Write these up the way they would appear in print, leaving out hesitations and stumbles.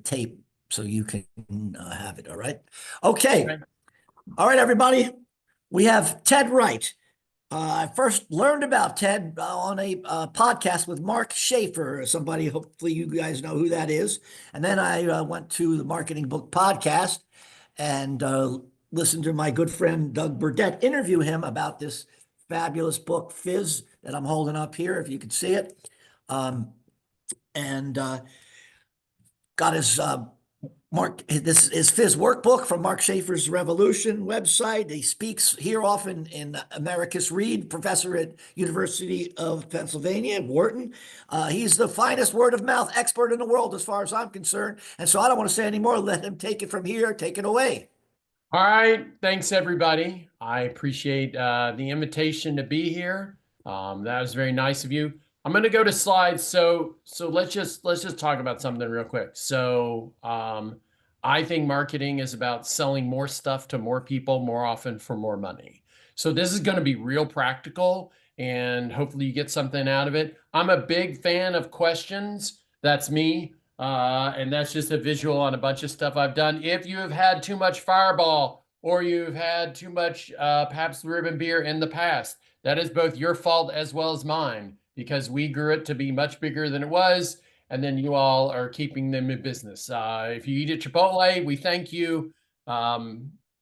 tape so you can have it. All right. Okay. Okay. All right, everybody. We have Ted Wright. I first learned about Ted on a podcast with Mark Schaefer, somebody, hopefully you guys know who that is. And then I went to the Marketing Book Podcast and listened to my good friend Doug Burdett interview him about this fabulous book, Fizz, that I'm holding up here, if you can see it. Um, and got his this is FIZZ workbook from Mark Schaefer's Revolution website. He speaks here often in Americus Reed, professor at University of Pennsylvania at Wharton. He's the finest word of mouth expert in the world as far as I'm concerned. And so I don't want to say any more. Let him take it from here. Take it away. All right. Thanks, everybody. I appreciate the invitation to be here. That was very nice of you. I'm going to go to slides. So let's just talk about something real quick. I think marketing is about selling more stuff to more people more often for more money. So this is going to be real practical, and hopefully you get something out of it. I'm a big fan of questions. That's me. And that's just a visual on a bunch of stuff I've done. If you have had too much Fireball or you've had too much Pabst Blue Ribbon beer in the past, that is both your fault as well as mine, because we grew it to be much bigger than it was, and then you all are keeping them in business. If you eat at Chipotle, we thank you.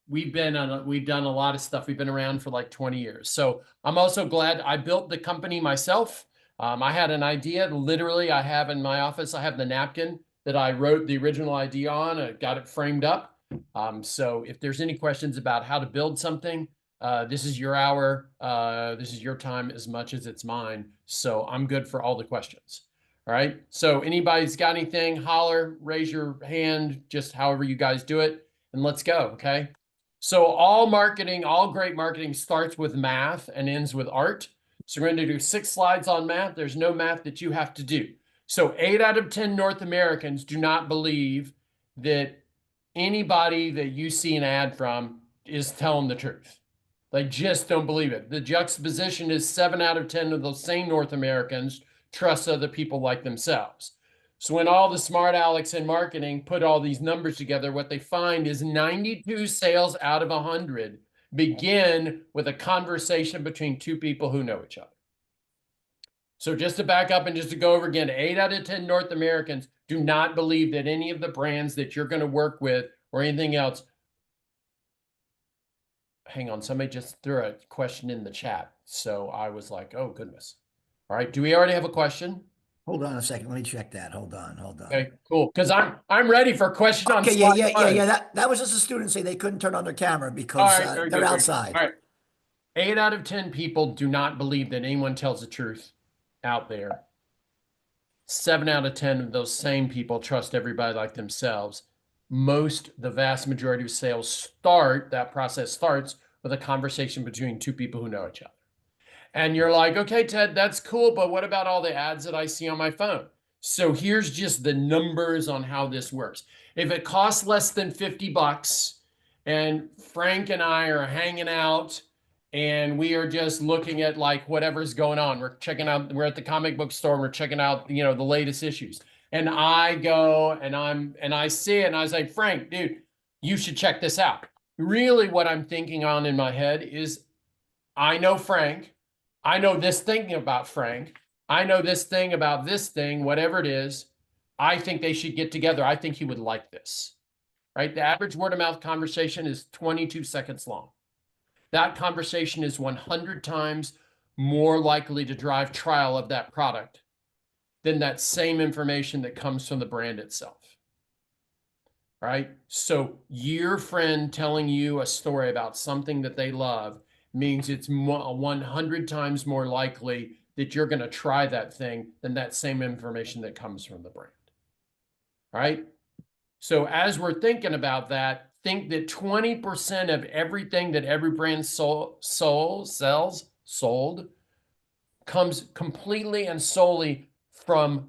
We've done a lot of stuff. We've been around for like 20 years. So I'm also glad I built the company myself. I had an idea. Literally, I have in my office, I have the napkin that I wrote the original idea on. I got it framed up. So if there's any questions about how to build something, this is your hour. This is your time as much as it's mine. So I'm good for all the questions. All right. So anybody's got anything, holler, raise your hand, just however you guys do it, and let's go. Okay. So all marketing, all great marketing starts with math and ends with art. So we're going to do 6 slides on math. There's no math that you have to do. So 8 out of 10 North Americans do not believe that anybody that you see an ad from is telling the truth. They just don't believe it. The juxtaposition is 7 out of 10 of those same North Americans trust other people like themselves. So when all the smart Alex in marketing put all these numbers together, what they find is 92 sales out of 100 begin with a conversation between two people who know each other. So just to back up and just to go over again, 8 out of 10 North Americans do not believe that any of the brands that you're going to work with or anything else. Hang on, somebody just threw a question in the chat. So I was like, oh, goodness. All right, do we already have a question? Hold on a second. Let me check that. Hold on. Hold on. Okay, cool. Because I'm ready for a question on Okay, slide yeah. one. That was just a student saying they couldn't turn on their camera All because right, very they're good, very good. outside. All right. 8 out of 10 people do not believe that anyone tells the truth out there. 7 out of 10 of those same people trust everybody like themselves. The vast majority of sales that process starts with a conversation between two people who know each other. And you're like, okay, Ted, that's cool, but what about all the ads that I see on my phone? So here's just the numbers on how this works. If it costs less than 50 bucks and Frank and I are hanging out and we are just looking at like whatever's going on, we're at the comic book store and we're checking out, the latest issues. And I go and I see it and I was like, Frank, dude, you should check this out. Really what I'm thinking on in my head is I know Frank. I know this thing about Frank. I know this thing about this thing, whatever it is. I think they should get together. I think he would like this, right? The average word of mouth conversation is 22 seconds long. That conversation is 100 times more likely to drive trial of that product than that same information that comes from the brand itself, right? So your friend telling you a story about something that they love means it's 100 times more likely that you're going to try that thing than that same information that comes from the brand. All right. So as we're thinking about that, think that 20% of everything that every brand sold comes completely and solely from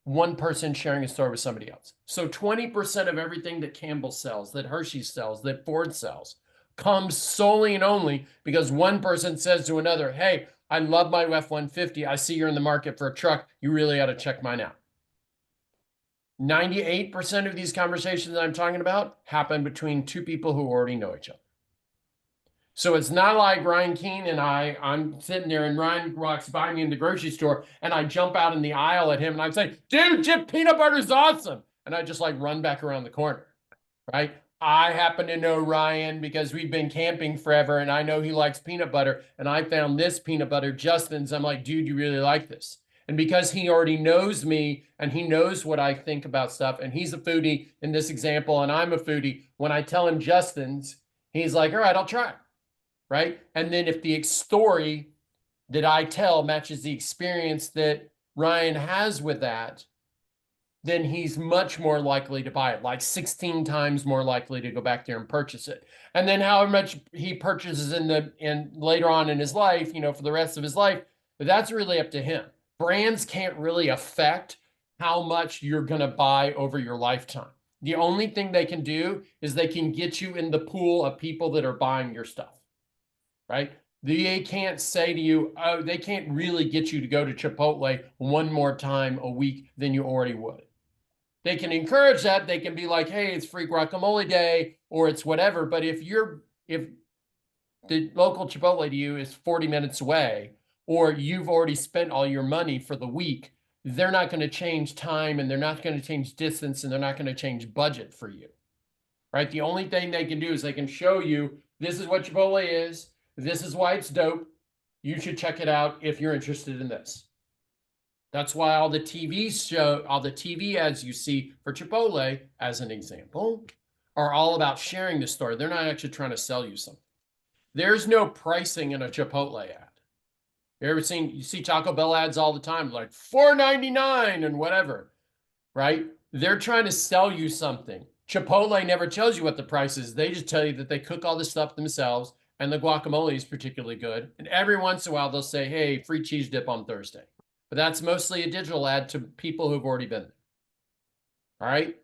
one person sharing a story with somebody else. So 20% of everything that Campbell sells, that Hershey sells, that Ford sells, comes solely and only because one person says to another, hey, I love my F-150. I see you're in the market for a truck. You really ought to check mine out. 98% of these conversations that I'm talking about happen between two people who already know each other. So it's not like Ryan Keene and I'm sitting there and Ryan walks by me in the grocery store and I jump out in the aisle at him and I'm saying, dude, Jif peanut butter is awesome. And I just like run back around the corner, right? I happen to know Ryan because we've been camping forever and I know he likes peanut butter. And I found this peanut butter, Justin's. I'm like, dude, you really like this. And because he already knows me and he knows what I think about stuff, and he's a foodie in this example, and I'm a foodie, when I tell him Justin's, he's like, all right, I'll try it. Right? And then if the story that I tell matches the experience that Ryan has with that, then he's much more likely to buy it, like 16 times more likely to go back there and purchase it. And then however much he purchases in later on in his life, for the rest of his life, that's really up to him. Brands can't really affect how much you're going to buy over your lifetime. The only thing they can do is they can get you in the pool of people that are buying your stuff. Right? They can't say to you, oh, they can't really get you to go to Chipotle one more time a week than you already would. They can encourage that. They can be like, hey, it's free guacamole day or it's whatever. But if the local Chipotle to you is 40 minutes away or you've already spent all your money for the week, they're not going to change time and they're not going to change distance and they're not going to change budget for you. Right? The only thing they can do is they can show you this is what Chipotle is. This is why it's dope. You should check it out if you're interested in this. That's why all the TV ads you see for Chipotle, as an example, are all about sharing the story. They're not actually trying to sell you something. There's no pricing in a Chipotle ad. You see Taco Bell ads all the time, like $4.99 and whatever, right? They're trying to sell you something. Chipotle never tells you what the price is. They just tell you that they cook all this stuff themselves. And the guacamole is particularly good. And every once in a while, they'll say, hey, free cheese dip on Thursday. But that's mostly a digital ad to people who've already been there. All right?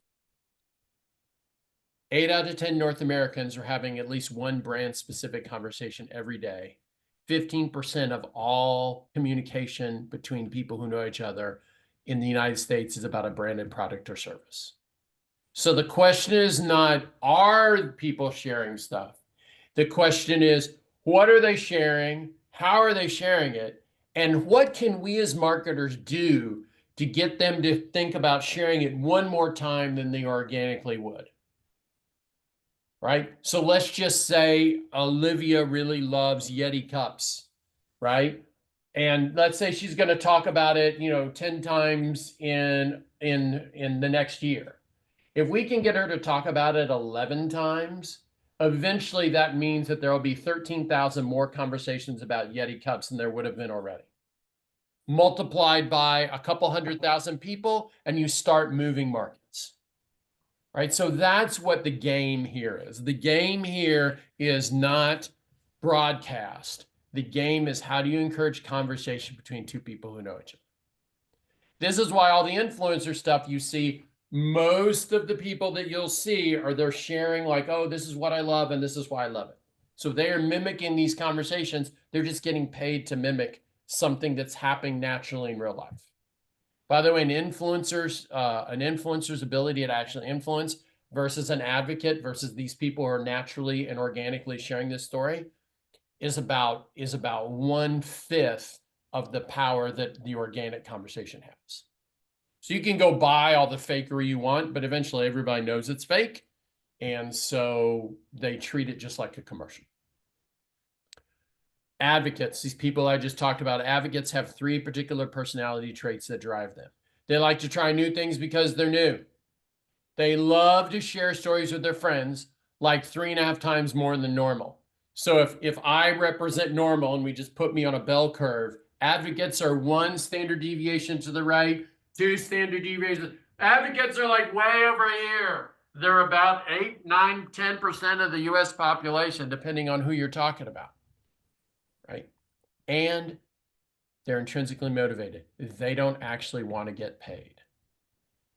8 out of 10 North Americans are having at least one brand-specific conversation every day. 15% of all communication between people who know each other in the United States is about a branded product or service. So the question is not, are people sharing stuff? The question is, what are they sharing? How are they sharing it? And what can we as marketers do to get them to think about sharing it one more time than they organically would? Right? So let's just say Olivia really loves Yeti cups, right? And let's say she's going to talk about it, 10 times in the next year. If we can get her to talk about it 11 times, eventually that means that there will be 13,000 more conversations about Yeti cups than there would have been already. Multiplied by a couple 100,000 people, and you start moving markets. Right? So that's what the game here is. The game here is not broadcast. The game is how do you encourage conversation between two people who know each other. This is why all the influencer stuff you see, most of the people that you'll see they're sharing like, oh, this is what I love and this is why I love it. So they are mimicking these conversations. They're just getting paid to mimic something that's happening naturally in real life. By the way, an influencer's ability to actually influence versus an advocate versus these people who are naturally and organically sharing this story is about 1/5 of the power that the organic conversation has. So you can go buy all the fakery you want, but eventually everybody knows it's fake. And so they treat it just like a commercial. Advocates, these people I just talked about, advocates have 3 particular personality traits that drive them. They like to try new things because they're new. They love to share stories with their friends like 3.5 times more than normal. So if I represent normal and we just put me on a bell curve, advocates are 1 standard deviation to the right, 2 standard deviations. Advocates are like way over here. They're about 8, 9, 10% of the US population, depending on who you're talking about. Right? And they're intrinsically motivated. They don't actually want to get paid.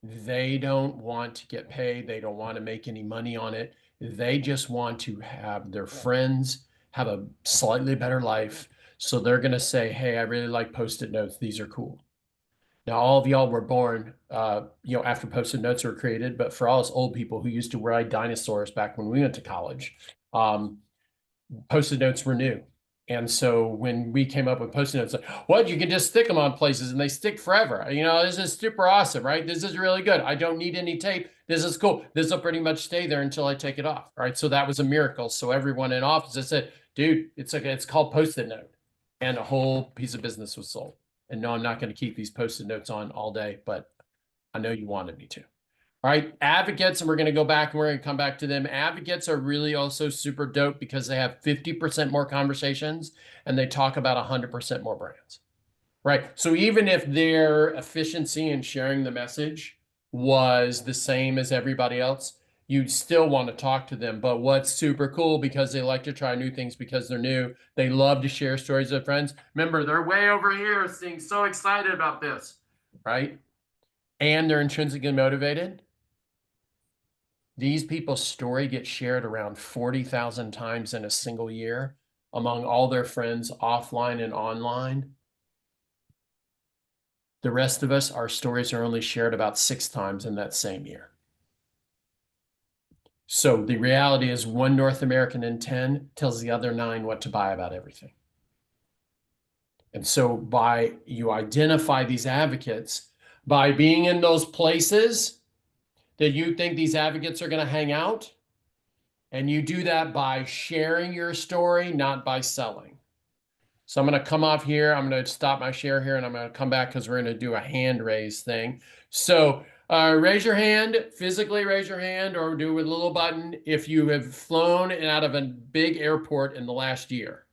They don't want to get paid. They don't want to make any money on it. They just want to have their friends have a slightly better life. So they're going to say, hey, I really like Post-it notes. These are cool. Now, all of y'all were born, after Post-it notes were created, but for all us old people who used to ride dinosaurs back when we went to college, um, Post-it notes were new. And so when we came up with Post-it notes, like, what, you can just stick them on places and they stick forever. This is super awesome, right? This is really good. I don't need any tape. This is cool. This will pretty much stay there until I take it off, right? So that was a miracle. So everyone in office said, dude, it's called Post-it note. And a whole piece of business was sold. And no, I'm not going to keep these Post-it notes on all day, but I know you wanted me to. All right, advocates, and we're going to go back and we're going to come back to them. Advocates are really also super dope because they have 50% more conversations and they talk about 100% more brands, right? So even if their efficiency in sharing the message was the same as everybody else, you'd still want to talk to them. But what's super cool, because they like to try new things because they're new, they love to share stories with friends. Remember, they're way over here seeing so excited about this, right? And they're intrinsically motivated. These people's story gets shared around 40,000 times in a single year among all their friends offline and online. The rest of us, our stories are only shared about 6 times in that same year. So the reality is one North American in 10 tells the other 9 what to buy about everything. And so by you identify these advocates, by being in those places that you think these advocates are going to hang out, and you do that by sharing your story, not by selling. So I'm going to come off here. I'm going to stop my share here and I'm going to come back because we're going to do a hand raise thing. So raise your hand, physically raise your hand, or do it with a little button if you have flown out of a big airport in the last year.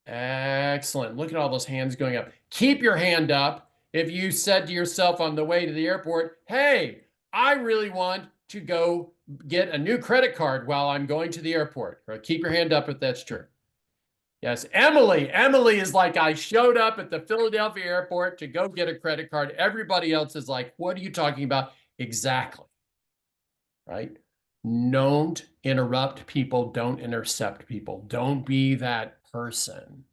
Excellent. Look at all those hands going up. Keep your hand up if you said to yourself on the way to the airport, hey, I really want to go get a new credit card while I'm going to the airport. Or keep your hand up if that's true. Yes, Emily. Emily is like, I showed up at the Philadelphia airport to go get a credit card. Everybody else is like, what are you talking about? Exactly. Right? Don't interrupt people. Don't intercept people. Don't be that person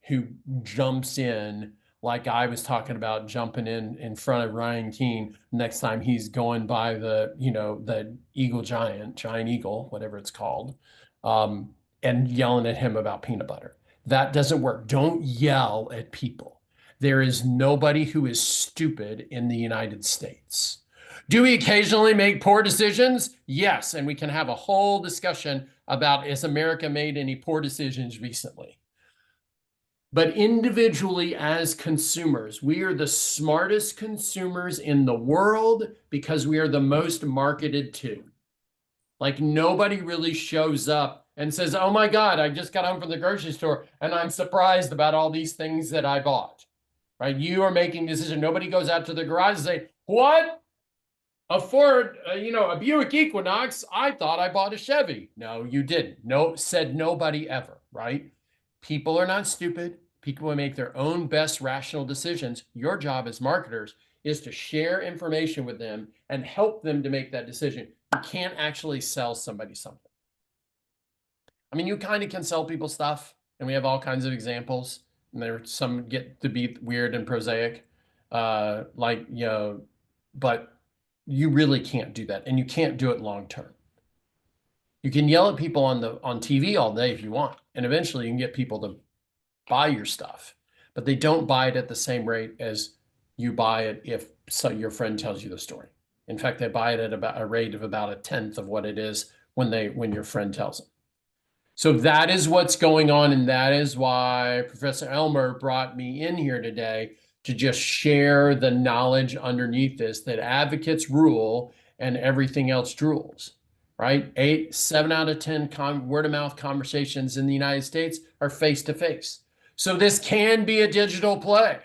who jumps in, like I was talking about jumping in front of Ryan Keene next time he's going by the giant eagle, whatever it's called, and yelling at him about peanut butter. That doesn't work. Don't yell at people. There is nobody who is stupid in the United States. Do we occasionally make poor decisions? Yes, and we can have a whole discussion about, has America made any poor decisions recently? But individually as consumers, we are the smartest consumers in the world because we are the most marketed to. Like nobody really shows up and says, oh my God, I just got home from the grocery store and I'm surprised about all these things that I bought, right? You are making decisions. Nobody goes out to the garage and say, what? A Ford, a Buick Equinox? I thought I bought a Chevy. No, you didn't. No, said nobody ever, right? People are not stupid. People will make their own best rational decisions. Your job as marketers is to share information with them and help them to make that decision. You can't actually sell somebody something. I mean, you kind of can sell people stuff, and we have all kinds of examples. And there some get to be weird and prosaic, but you really can't do that, and you can't do it long term. You can yell at people on TV all day if you want, and eventually you can get people to buy your stuff, but they don't buy it at the same rate as you buy it if your friend tells you the story. In fact, they buy it at about a rate of about 1/10 of what it is when your friend tells them. So that is what's going on, and that is why Professor Elmer brought me in here today to just share the knowledge underneath this, that advocates rule and everything else drools, right? 7 out of 10 word-of-mouth conversations in the United States are face-to-face. So this can be a digital play.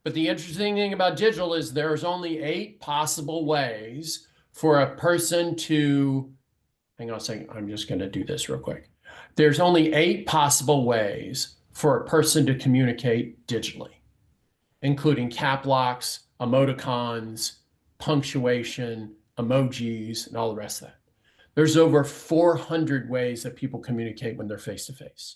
But the interesting thing about digital is there's only 8 possible ways for a person to, hang on a second, I'm just going to do this real quick. There's only 8 possible ways for a person to communicate digitally, including cap locks, emoticons, punctuation, emojis, and all the rest of that. There's over 400 ways that people communicate when they're face-to-face.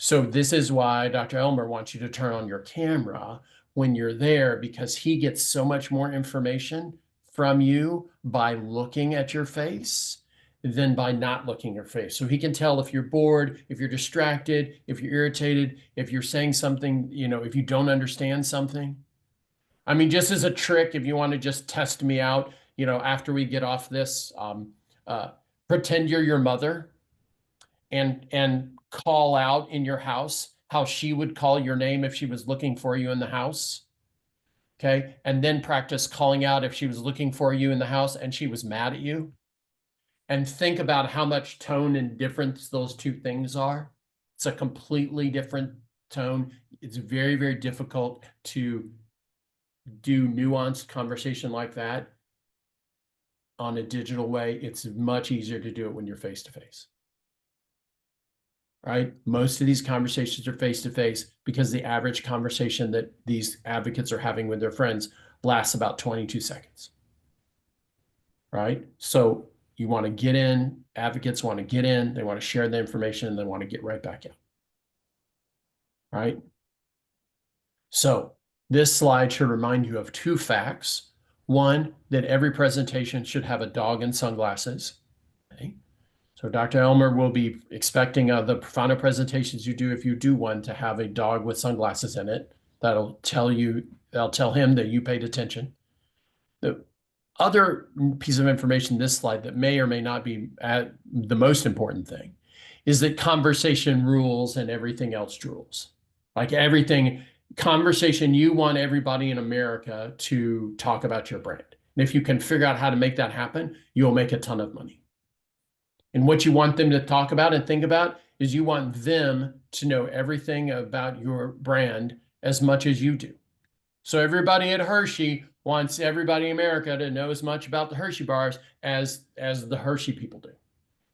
So this is why Dr. Elmer wants you to turn on your camera when you're there, because he gets so much more information from you by looking at your face than by not looking at your face. So he can tell if you're bored, if you're distracted, if you're irritated, if you're saying something, you know, if you don't understand something. I mean, just as a trick, if you want to just test me out, you know, after we get off this, pretend you're your mother and call out in your house how she would call your name if she was looking for you in the house. Okay. And then practice calling out if she was looking for you in the house and she was mad at you. And think about how much tone and difference those two things are. It's a completely different tone. It's very, very difficult to do nuanced conversation like that on a digital way. It's much easier to do it when you're face to face. Right? Most of these conversations are face to face because the average conversation that these advocates are having with their friends lasts about 22 seconds. Right? So you want to get in, advocates want to get in, they want to share the information, and they want to get right back out. Right? So this slide should remind you of two facts. One, that every presentation should have a dog and sunglasses. Okay. So Dr. Elmer will be expecting the final presentations you do, if you do one, to have a dog with sunglasses in it. That'll tell him that you paid attention. The other piece of information in this slide that may or may not be the most important thing is that conversation rules and everything else rules. Like everything, conversation, you want everybody in America to talk about your brand. And if you can figure out how to make that happen, you'll make a ton of money. And what you want them to talk about and think about is you want them to know everything about your brand as much as you do. So everybody at Hershey wants everybody in America to know as much about the Hershey bars as the Hershey people do.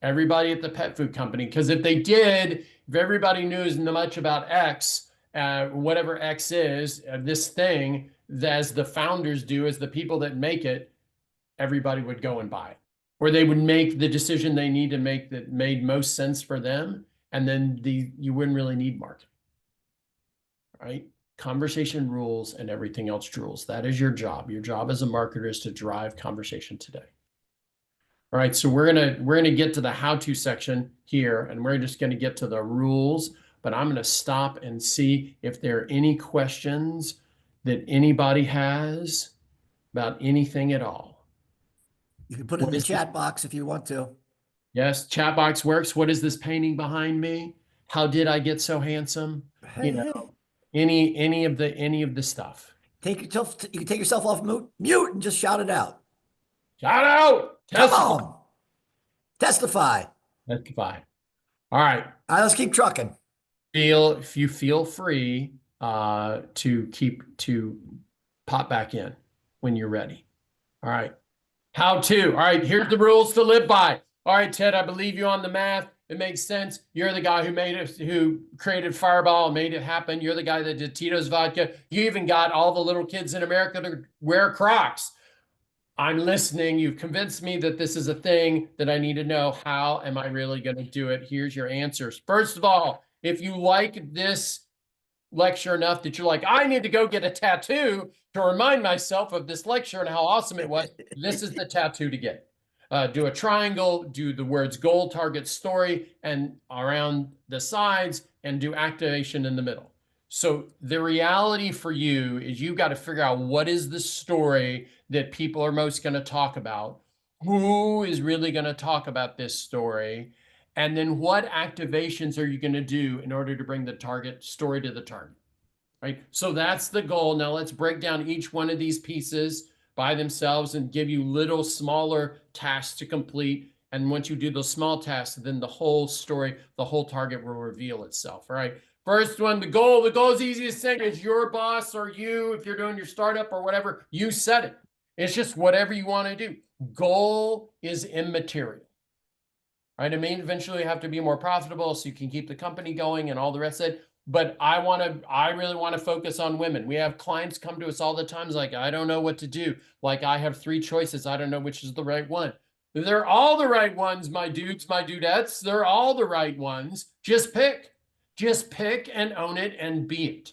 Everybody at the pet food company, because if they did, if everybody knew as much about X, whatever X is, this thing, as the founders do, as the people that make it, everybody would go and buy it. Or they would make the decision they need to make that made most sense for them, and then you wouldn't really need marketing. Right? Conversation rules and everything else rules. That is your job. Your job as a marketer is to drive conversation today. All right, so we're gonna get to the how-to section here, and we're just gonna get to the rules, but I'm gonna stop and see if there are any questions that anybody has about anything at all. You can put it in the chat box if you want to. Yes, chat box works. What is this painting behind me? How did I get so handsome? Hey, Any of the stuff. you can take yourself off mute and just shout it out. Shout out! Come on. Testify. Testify. All right. All right, let's keep trucking. If you feel free to pop back in when you're ready. All right. How to. All right, here's the rules to live by. All right, Ted, I believe you on the math. It makes sense. You're the guy who created Fireball, made it happen. You're the guy that did Tito's vodka. You even got all the little kids in America to wear Crocs. I'm listening. You've convinced me that this is a thing that I need to know. How am I really going to do it? Here's your answers. First of all, if you like this lecture enough that you're like, I need to go get a tattoo to remind myself of this lecture and how awesome it was, this is the tattoo to get. Do a triangle, do the words goal, target, story, and around the sides, and do activation in the middle. So the reality for you is you've got to figure out what is the story that people are most going to talk about, who is really going to talk about this story, and then what activations are you going to do in order to bring the target story to the target, right? So that's the goal. Now let's break down each one of these pieces by themselves and give you little smaller tasks to complete. And once you do those small tasks, then the whole story, the whole target will reveal itself, all right? First one, the goal. The goal is the easiest thing. Is your boss or you, if you're doing your startup or whatever, you set it. It's just whatever you want to do. Goal is immaterial. Right? I mean, eventually you have to be more profitable so you can keep the company going and all the rest of it. But I really want to focus on women. We have clients come to us all the time. It's like, I don't know what to do. Like, I have 3 choices. I don't know which is the right one. They're all the right ones, my dudes, my dudettes. They're all the right ones. Just pick. Just pick and own it and be it,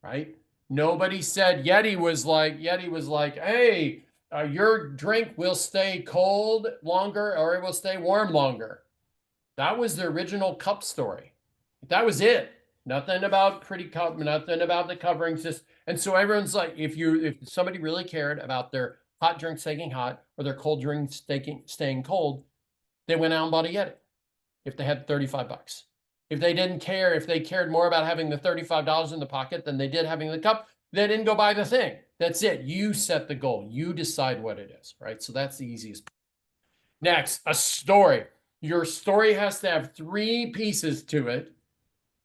right? Nobody said Yeti was like, hey, your drink will stay cold longer or it will stay warm longer. That was the original cup story. That was it. Nothing about pretty cup, nothing about the coverings. Just, and so everyone's like, if somebody really cared about their hot drink staying hot or their cold drink staying cold, they went out and bought a Yeti if they had 35 bucks. If they didn't care, if they cared more about having the $35 in the pocket than they did having the cup, they didn't go buy the thing. That's it. You set the goal. You decide what it is, right? So that's the easiest. Next, a story. Your story has to have 3 pieces to it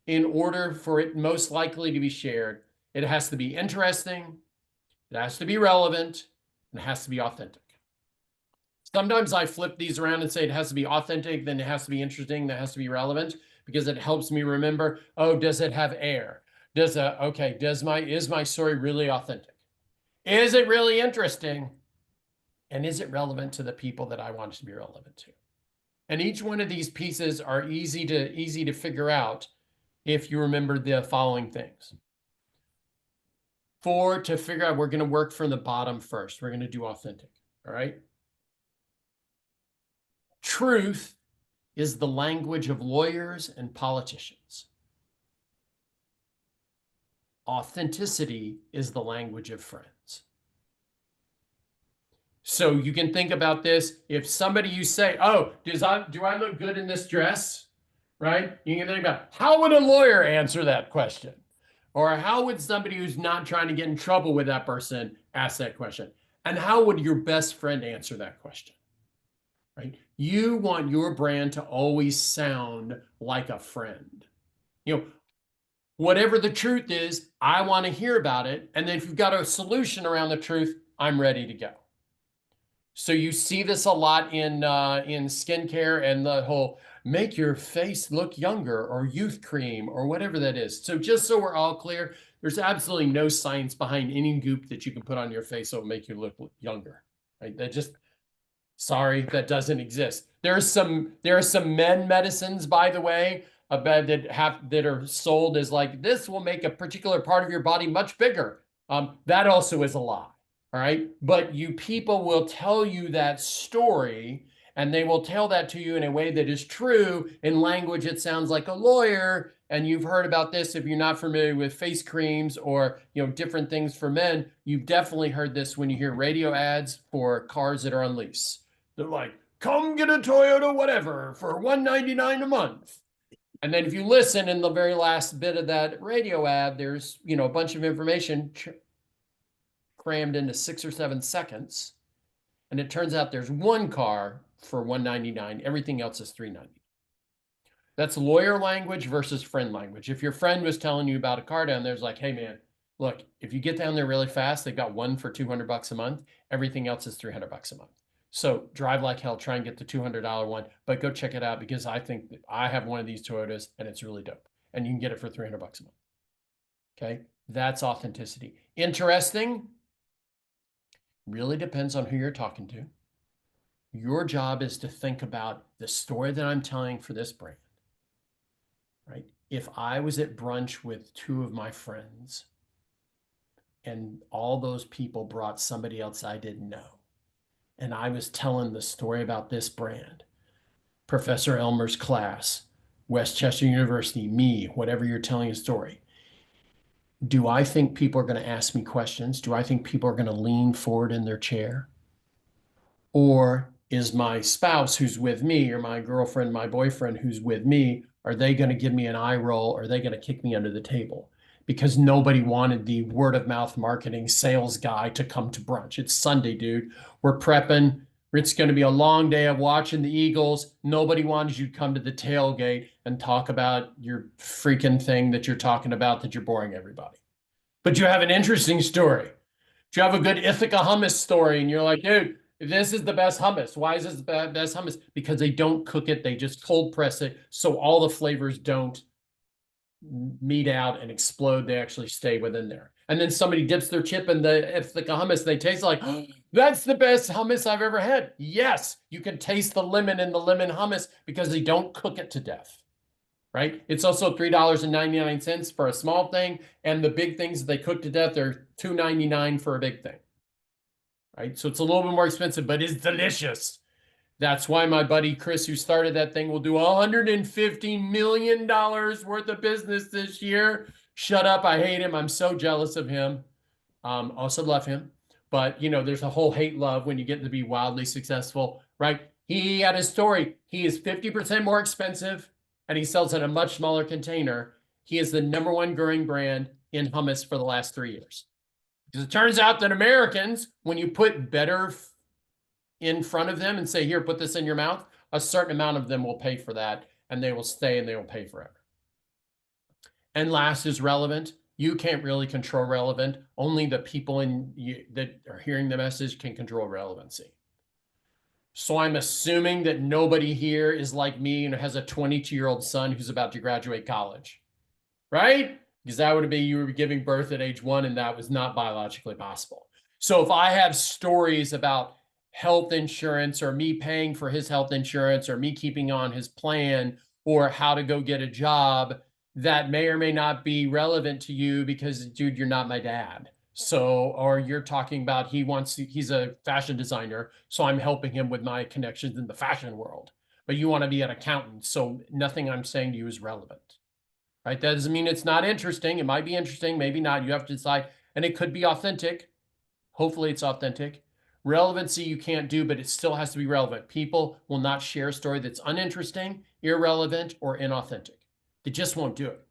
in order for it most likely to be shared. It has to be interesting, it has to be relevant, and it has to be authentic. Sometimes I flip these around and say it has to be authentic, then it has to be interesting, that has to be relevant, because it helps me remember, oh, does it have air? Is my story really authentic? Is it really interesting? And is it relevant to the people that I want it to be relevant to? And each one of these pieces are easy to figure out if you remember the following things. 4, to figure out, we're going to work from the bottom first. We're going to do authentic, all right? Truth is the language of lawyers and politicians. Authenticity is the language of friends. So you can think about this. If somebody you say, oh, do I look good in this dress? Right? You can think about, how would a lawyer answer that question? Or how would somebody who's not trying to get in trouble with that person ask that question? And how would your best friend answer that question? Right? You want your brand to always sound like a friend. You know, whatever the truth is, I want to hear about it. And then if you've got a solution around the truth, I'm ready to go. So you see this a lot in skincare and the whole make your face look younger or youth cream or whatever that is. So just so we're all clear, there's absolutely no science behind any goop that you can put on your face that will make you look younger. Right? That just, sorry, that doesn't exist. There are some men medicines, by the way, that are sold as like, this will make a particular part of your body much bigger. That also is a lie. All right. But you people will tell you that story, and they will tell that to you in a way that is true in language. It sounds like a lawyer. And you've heard about this. If you're not familiar with face creams or, different things for men, you've definitely heard this when you hear radio ads for cars that are on lease. They're like, come get a Toyota, whatever, for $199 a month. And then if you listen in the very last bit of that radio ad, there's, a bunch of information crammed into 6 or 7 seconds. And it turns out there's one car for $199. Everything else is $399. That's lawyer language versus friend language. If your friend was telling you about a car down there, it's like, hey man, look, if you get down there really fast, they've got one for $200 a month. Everything else is $300 a month. So drive like hell, try and get the $200 one, but go check it out because I think that I have one of these Toyotas and it's really dope. And you can get it for $300 a month. Okay. That's authenticity. Interesting. Really depends on who you're talking to. Your job is to think about the story that I'm telling for this brand, right? If I was at brunch with 2 of my friends and all those people brought somebody else I didn't know, and I was telling the story about this brand, Professor Elmer's class, Westchester University, me, whatever you're telling a story, do I think people are going to ask me questions? Do I think people are going to lean forward in their chair? Or is my spouse who's with me, or my girlfriend, my boyfriend who's with me, are they going to give me an eye roll? Or are they going to kick me under the table? Because nobody wanted the word of mouth marketing sales guy to come to brunch. It's Sunday, dude. We're prepping. It's going to be a long day of watching the Eagles. Nobody wanted you to come to the tailgate and talk about your freaking thing that you're talking about that you're boring everybody. But you have an interesting story. You have a good Ithaca hummus story, and you're like, dude, this is the best hummus. Why is this the best hummus? Because they don't cook it. They just cold press it. So all the flavors don't meet out and explode. They actually stay within there. And then somebody dips their chip in the Ithaca hummus. They taste like, oh, that's the best hummus I've ever had. Yes, you can taste the lemon in the lemon hummus because they don't cook it to death. right? It's also $3.99 for a small thing, and the big things that they cook to death are $2.99 for a big thing, right? So it's a little bit more expensive, but it's delicious. That's why my buddy Chris, who started that thing, will do $150 million worth of business this year. Shut up. I hate him. I'm so jealous of him. Also love him. But, you know, there's a whole hate love when you get to be wildly successful, right? He had a story. He is 50% more expensive and he sells in a much smaller container. He is the #1 growing brand in hummus for the last 3 years. Because it turns out that Americans, when you put better in front of them and say, here, put this in your mouth, a certain amount of them will pay for that and they will stay and they will pay forever. And last is relevant. You can't really control relevant. Only the people that are hearing the message can control relevancy. So I'm assuming that nobody here is like me and has a 22-year-old son who's about to graduate college, right? Because that would be you were giving birth at age 1 and that was not biologically possible. So if I have stories about health insurance or me paying for his health insurance or me keeping on his plan or how to go get a job, that may or may not be relevant to you because, dude, you're not my dad. So, or you're talking about he's a fashion designer, so I'm helping him with my connections in the fashion world. But you want to be an accountant, so nothing I'm saying to you is relevant. Right? That doesn't mean it's not interesting. It might be interesting, maybe not. You have to decide. And it could be authentic. Hopefully it's authentic. Relevancy you can't do, but it still has to be relevant. People will not share a story that's uninteresting, irrelevant, or inauthentic. They just won't do it.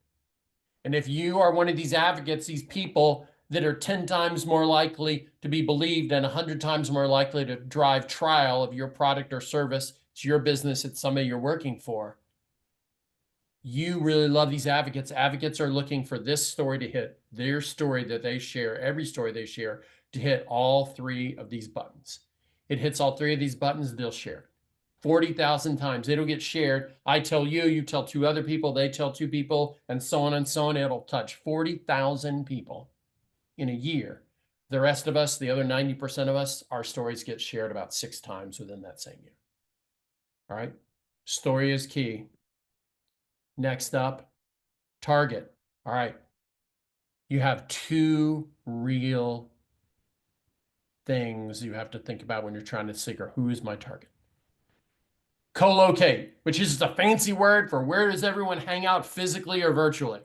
And if you are one of these advocates, these people that are 10 times more likely to be believed and 100 times more likely to drive trial of your product or service to your business at somebody you're working for, you really love these advocates. Advocates are looking for this story to hit, their story that they share, every story they share, to hit all 3 of these buttons. It hits all 3 of these buttons, they'll share it. 40,000 times. It'll get shared. I tell you, you tell 2 other people, they tell 2 people, and so on and so on. It'll touch 40,000 people in a year. The rest of us, the other 90% of us, our stories get shared about 6 times within that same year. All right? Story is key. Next up, target. All right. You have 2 real things you have to think about when you're trying to figure who is my target. Co-locate, which is a fancy word for where does everyone hang out physically or virtually.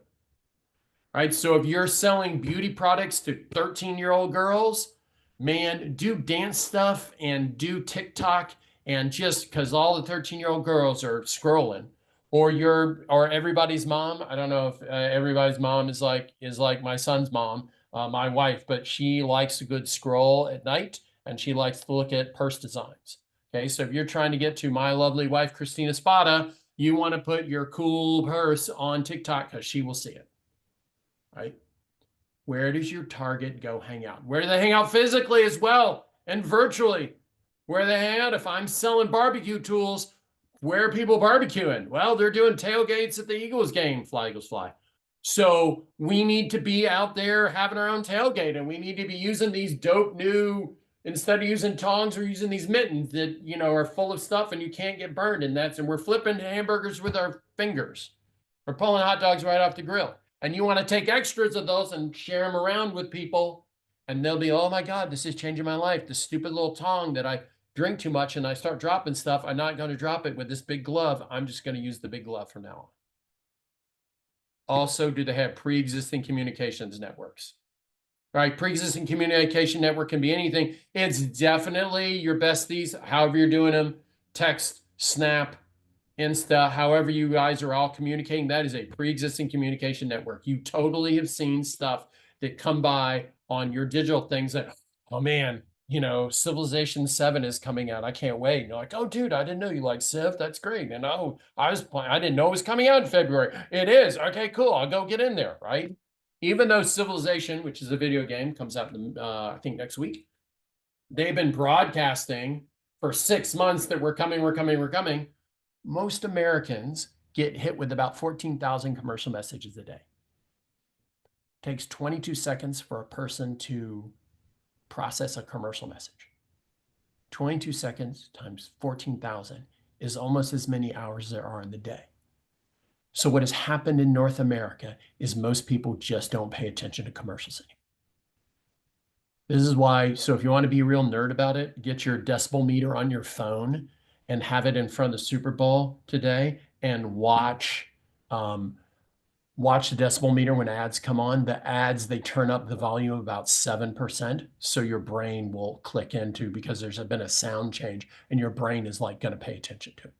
Right? So if you're selling beauty products to 13-year-old girls, man, do dance stuff and do TikTok, and just because all the 13-year-old girls are scrolling, or everybody's mom. I don't know if everybody's mom is like my son's mom, my wife, but she likes a good scroll at night and she likes to look at purse designs. Okay, so if you're trying to get to my lovely wife, Christina Spada, you want to put your cool purse on TikTok because she will see it. Right? Where does your target go hang out? Where do they hang out physically as well and virtually? Where do they hang out? If I'm selling barbecue tools, where are people barbecuing? Well, they're doing tailgates at the Eagles game. Fly, Eagles, fly. So we need to be out there having our own tailgate, and we need to be using these dope new, instead of using tongs, we're using these mittens that, you know, are full of stuff and you can't get burned. And we're flipping hamburgers with our fingers. We're pulling hot dogs right off the grill. And you want to take extras of those and share them around with people. And they'll be, oh my God, this is changing my life. This stupid little tong that I drink too much and I start dropping stuff. I'm not going to drop it with this big glove. I'm just going to use the big glove from now on. Also, do they have pre-existing communications networks? All right, pre-existing communication network can be anything. It's definitely your besties, however you're doing them, text, Snap, Insta, however you guys are all communicating, that is a pre-existing communication network. You totally have seen stuff that come by on your digital things that, oh man, you know, Civilization 7 is coming out. I can't wait. And you're like, oh dude, I didn't know you like Civ. That's great. And oh, I didn't know it was coming out in February. It is. Okay, cool. I'll go get in there, right? Even though Civilization, which is a video game, comes out I think next week, they've been broadcasting for 6 months that we're coming, we're coming, we're coming. Most Americans get hit with about 14,000 commercial messages a day. It takes 22 seconds for a person to process a commercial message. 22 seconds times 14,000 is almost as many hours there are in the day. So what has happened in North America is most people just don't pay attention to commercials anymore. This is why, so if you want to be a real nerd about it, get your decibel meter on your phone and have it in front of the Super Bowl today and watch watch the decibel meter when ads come on. The ads, they turn up the volume about 7%. So your brain will click into, because there's been a sound change and your brain is like going to pay attention to it.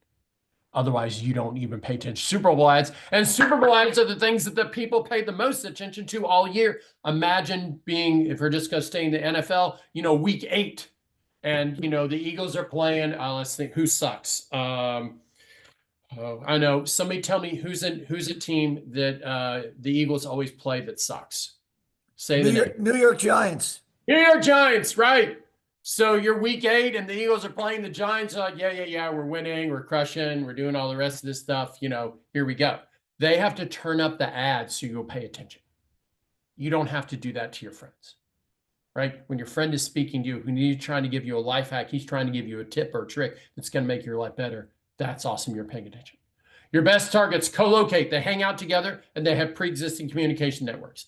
Otherwise, you don't even pay attention to Super Bowl ads. And Super Bowl ads are the things that the people pay the most attention to all year. Imagine being, if we're just going to stay in the NFL, week 8. And, the Eagles are playing. Let's think, who sucks? I know. Somebody tell me who's a team that the Eagles always play that sucks. Say the name. New York Giants. New York Giants, right? So you're week 8 and the Eagles are playing the Giants. Like, yeah, we're winning, we're crushing, we're doing all the rest of this stuff. Here we go. They have to turn up the ads so you'll pay attention. You don't have to do that to your friends, right? When your friend is speaking to you, when he's trying to give you a life hack, he's trying to give you a tip or a trick that's going to make your life better. That's awesome. You're paying attention. Your best targets co-locate. They hang out together and they have pre-existing communication networks.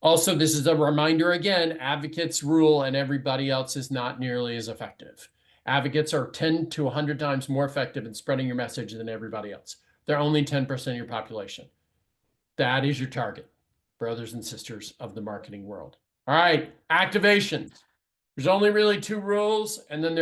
Also, this is a reminder again, advocates rule and everybody else is not nearly as effective. Advocates are 10 to 100 times more effective in spreading your message than everybody else. They're only 10% of your population. That is your target, brothers and sisters of the marketing world. All right, activations. There's only really 2 rules, and then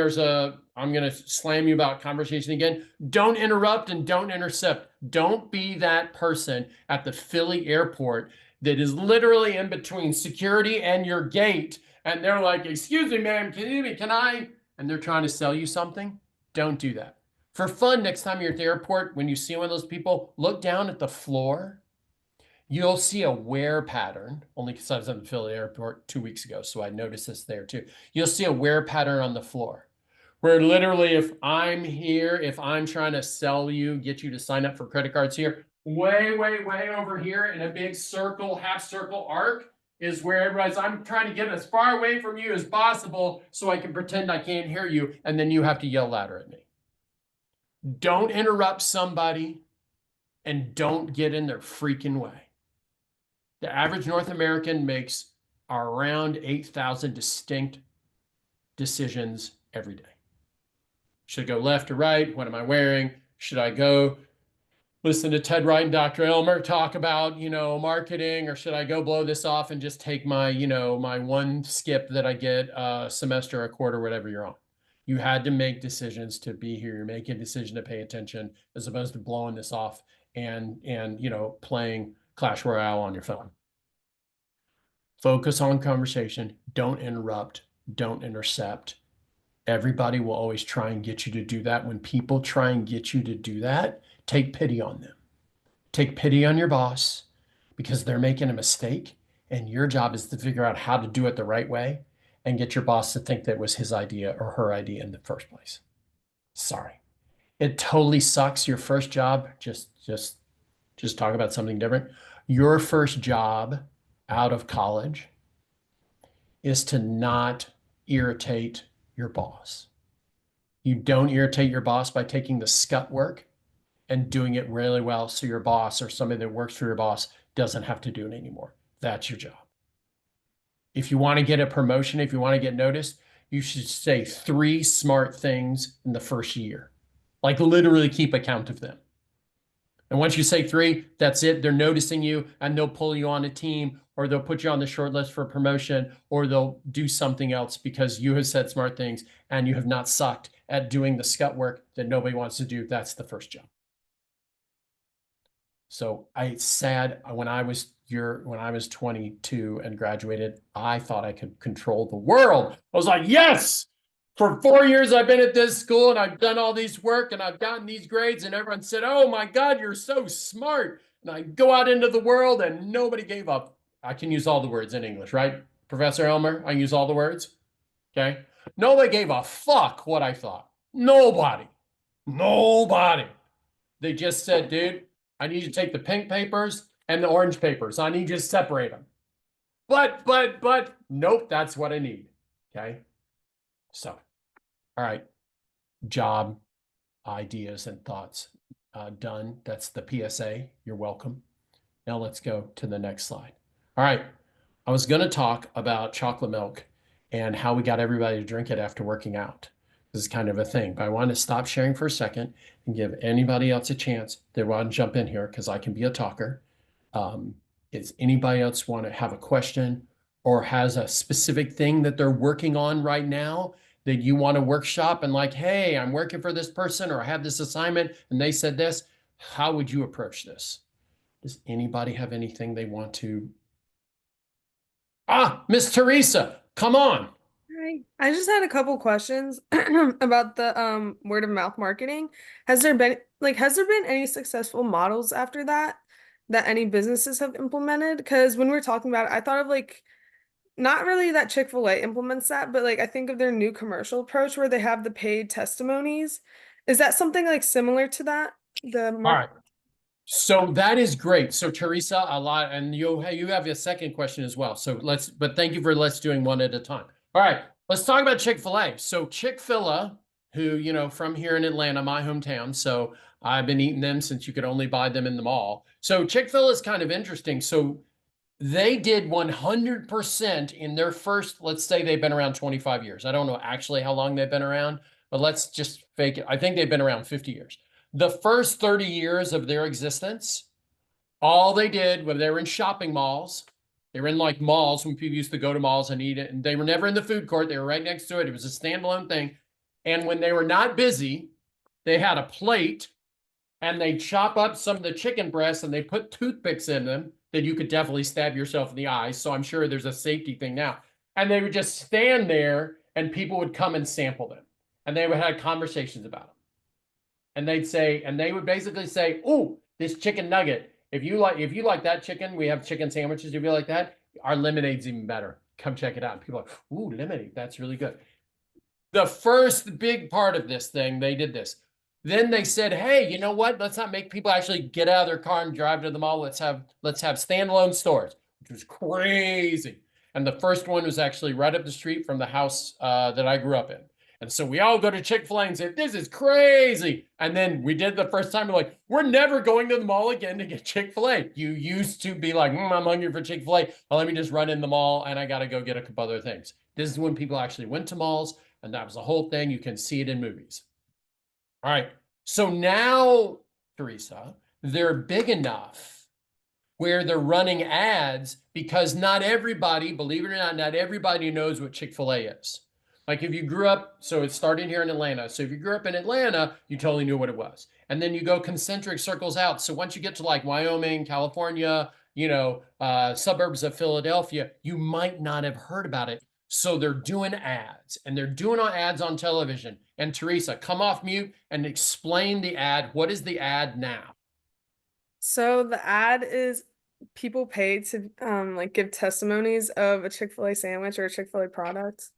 I'm going to slam you about conversation again. Don't interrupt and don't intercept. Don't be that person at the Philly airport that is literally in between security and your gate. And they're like, excuse me, ma'am, can I? And they're trying to sell you something. Don't do that. For fun, next time you're at the airport, when you see one of those people, look down at the floor. You'll see a wear pattern, only because I was at the Philly airport 2 weeks ago, so I noticed this there too. You'll see a wear pattern on the floor where literally if I'm here, if I'm trying to sell you, get you to sign up for credit cards here, way over here in a big circle, half circle arc is where everybody's, I'm trying to get as far away from you as possible so I can pretend I can't hear you, and then you have to yell louder at me. Don't interrupt somebody and don't get in their freaking way. The average North American makes around 8,000 distinct decisions every day. Should I go left or right? What am I wearing? Should I go listen to Ted Wright and Dr. Elmer talk about, marketing, or should I go blow this off and just take my, my one skip that I get a semester, a quarter, whatever you're on? You had to make decisions to be here. You're making a decision to pay attention as opposed to blowing this off and playing Clash Royale on your phone. Focus on conversation. Don't interrupt. Don't intercept. Everybody will always try and get you to do that. When people try and get you to do that, take pity on them. Take pity on your boss because they're making a mistake, and your job is to figure out how to do it the right way and get your boss to think that it was his idea or her idea in the first place. Sorry. It totally sucks. Your first job, just talk about something different. Your first job out of college is to not irritate your boss. You don't irritate your boss by taking the scut work and doing it really well so your boss or somebody that works for your boss doesn't have to do it anymore. That's your job. If you want to get a promotion, if you want to get noticed, you should say 3 smart things in the first year. Like literally keep account of them. And once you say 3, that's it. They're noticing you and they'll pull you on a team, or they'll put you on the short list for promotion, or they'll do something else because you have said smart things and you have not sucked at doing the scut work that nobody wants to do. That's the first job. So it's sad when I was 22 and graduated, I thought I could control the world. I was like, yes, for 4 years I've been at this school and I've done all these work and I've gotten these grades, and everyone said, oh my God, you're so smart. And I go out into the world and nobody gave up. I can use all the words in English, right? Professor Elmer, I use all the words. Okay. Nobody gave a fuck what I thought. Nobody. They just said, dude, I need you to take the pink papers and the orange papers. I need you to separate them. But, nope, that's what I need. Okay. So, all right. Job ideas and thoughts. done. That's the PSA. You're welcome. Now let's go to the next slide. All right. I was going to talk about chocolate milk and how we got everybody to drink it after working out. This is kind of a thing, but I want to stop sharing for a second and give anybody else a chance that want to jump in here because I can be a talker. Is anybody else want to have a question or has a specific thing that they're working on right now that you want to workshop and like, hey, I'm working for this person or I have this assignment and they said this? How would you approach this? Does anybody have anything they want to? Miss Teresa, come on. Hi. I just had a couple questions about the word of mouth marketing. Has there been any successful models after that any businesses have implemented? Because when we were talking about it, I thought of like not really that Chick-fil-A implements that, but like I think of their new commercial approach where they have the paid testimonies. Is that something like similar to that? The All market? right. So that is great. So Teresa, a lot, and you have a second question as well. So but thank you for let's doing one at a time. All right, let's talk about Chick-fil-A. So Chick-fil-A, who, from here in Atlanta, my hometown. So I've been eating them since you could only buy them in the mall. So Chick-fil-A is kind of interesting. So they did 100% in their first, let's say they've been around 25 years. I don't know actually how long they've been around, but let's just fake it. I think they've been around 50 years. The first 30 years of their existence, all they did when they were in shopping malls, they were in like malls when people used to go to malls and eat it, and they were never in the food court. They were right next to it. It was a standalone thing. And when they were not busy, they had a plate and they chop up some of the chicken breasts and they put toothpicks in them that you could definitely stab yourself in the eye. So I'm sure there's a safety thing now. And they would just stand there and people would come and sample them. And they would have conversations about them. And they would basically say, "Oh, this chicken nugget. If you like that chicken, we have chicken sandwiches. If you like that, our lemonade's even better. Come check it out." And people are like, "Ooh, lemonade, that's really good." The first big part of this thing, they did this. Then they said, "Hey, you know what? Let's not make people actually get out of their car and drive to the mall. Let's have standalone stores," which was crazy. And the first one was actually right up the street from the house that I grew up in. And so we all go to Chick-fil-A and say, "This is crazy." And then we did the first time, we're like, "We're never going to the mall again to get Chick-fil-A." You used to be like, "I'm hungry for Chick-fil-A. Well, let me just run in the mall and I got to go get a couple other things." This is when people actually went to malls, and that was the whole thing. You can see it in movies. All right. So now, Teresa, they're big enough where they're running ads because not everybody, believe it or not everybody knows what Chick-fil-A is. Like if you grew up, so it's starting here in Atlanta. So if you grew up in Atlanta, you totally knew what it was. And then you go concentric circles out. So once you get to like Wyoming, California, suburbs of Philadelphia, you might not have heard about it. So they're doing ads and they're doing ads on television. And Teresa, come off mute and explain the ad. What is the ad now? So the ad is people paid to like give testimonies of a Chick-fil-A sandwich or a Chick-fil-A product.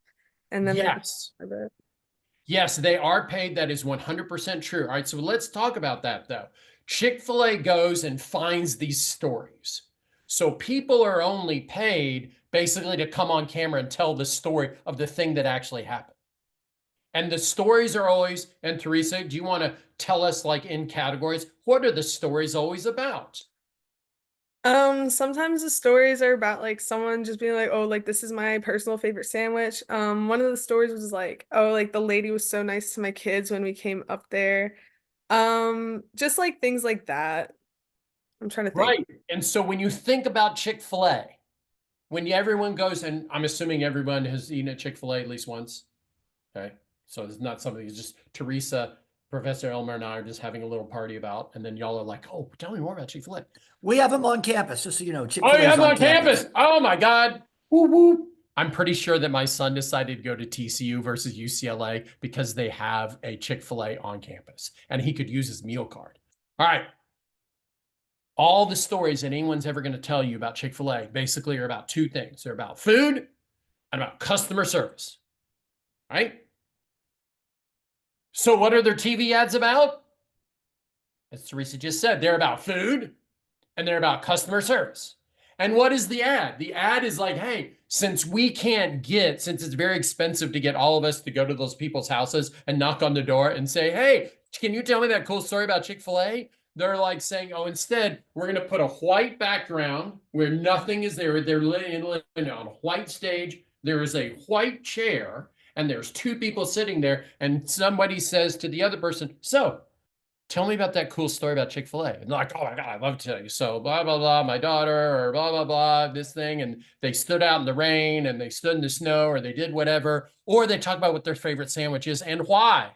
And then Yes. Yes, they are paid. That is 100% true. All right, so let's talk about that though. Chick-fil-A goes and finds these stories. So people are only paid basically to come on camera and tell the story of the thing that actually happened. And the stories are always, and Teresa, do you want to tell us like in categories, what are the stories always about? Sometimes the stories are about like someone just being like, "Oh, like this is my personal favorite sandwich." One of the stories was like, "Oh, like the lady was so nice to my kids when we came up there." Just like things like that. I'm trying to think. Right. And so when you think about Chick-fil-A, when everyone goes, and I'm assuming everyone has eaten at Chick-fil-A at least once. Okay. So it's not something it's just Teresa, Professor Elmer, and I are just having a little party about. And then y'all are like, "Oh, tell me more about Chick-fil-A." We have them on campus, just so you know. Oh, Chick-fil-A you have is them on campus. Oh my God. Woo woo. I'm pretty sure that my son decided to go to TCU versus UCLA because they have a Chick-fil-A on campus and he could use his meal card. All right. All the stories that anyone's ever going to tell you about Chick-fil-A basically are about two things. They're about food and about customer service. Right? So what are their TV ads about? As Teresa just said, they're about food and they're about customer service. And what is the ad? The ad is like, "Hey, since it's very expensive to get all of us to go to those people's houses and knock on the door and say, 'Hey, can you tell me that cool story about Chick-fil-A? They're like saying, oh, instead, we're going to put a white background where nothing is there. They're on a white stage. There is a white chair, and there's two people sitting there, and somebody says to the other person, so tell me about that cool story about Chick-fil-A. And they're like, oh my God, I'd love to tell you. So blah, blah, blah, my daughter, or blah, blah, blah, this thing. And they stood out in the rain, and they stood in the snow, or they did whatever. Or they talk about what their favorite sandwich is and why.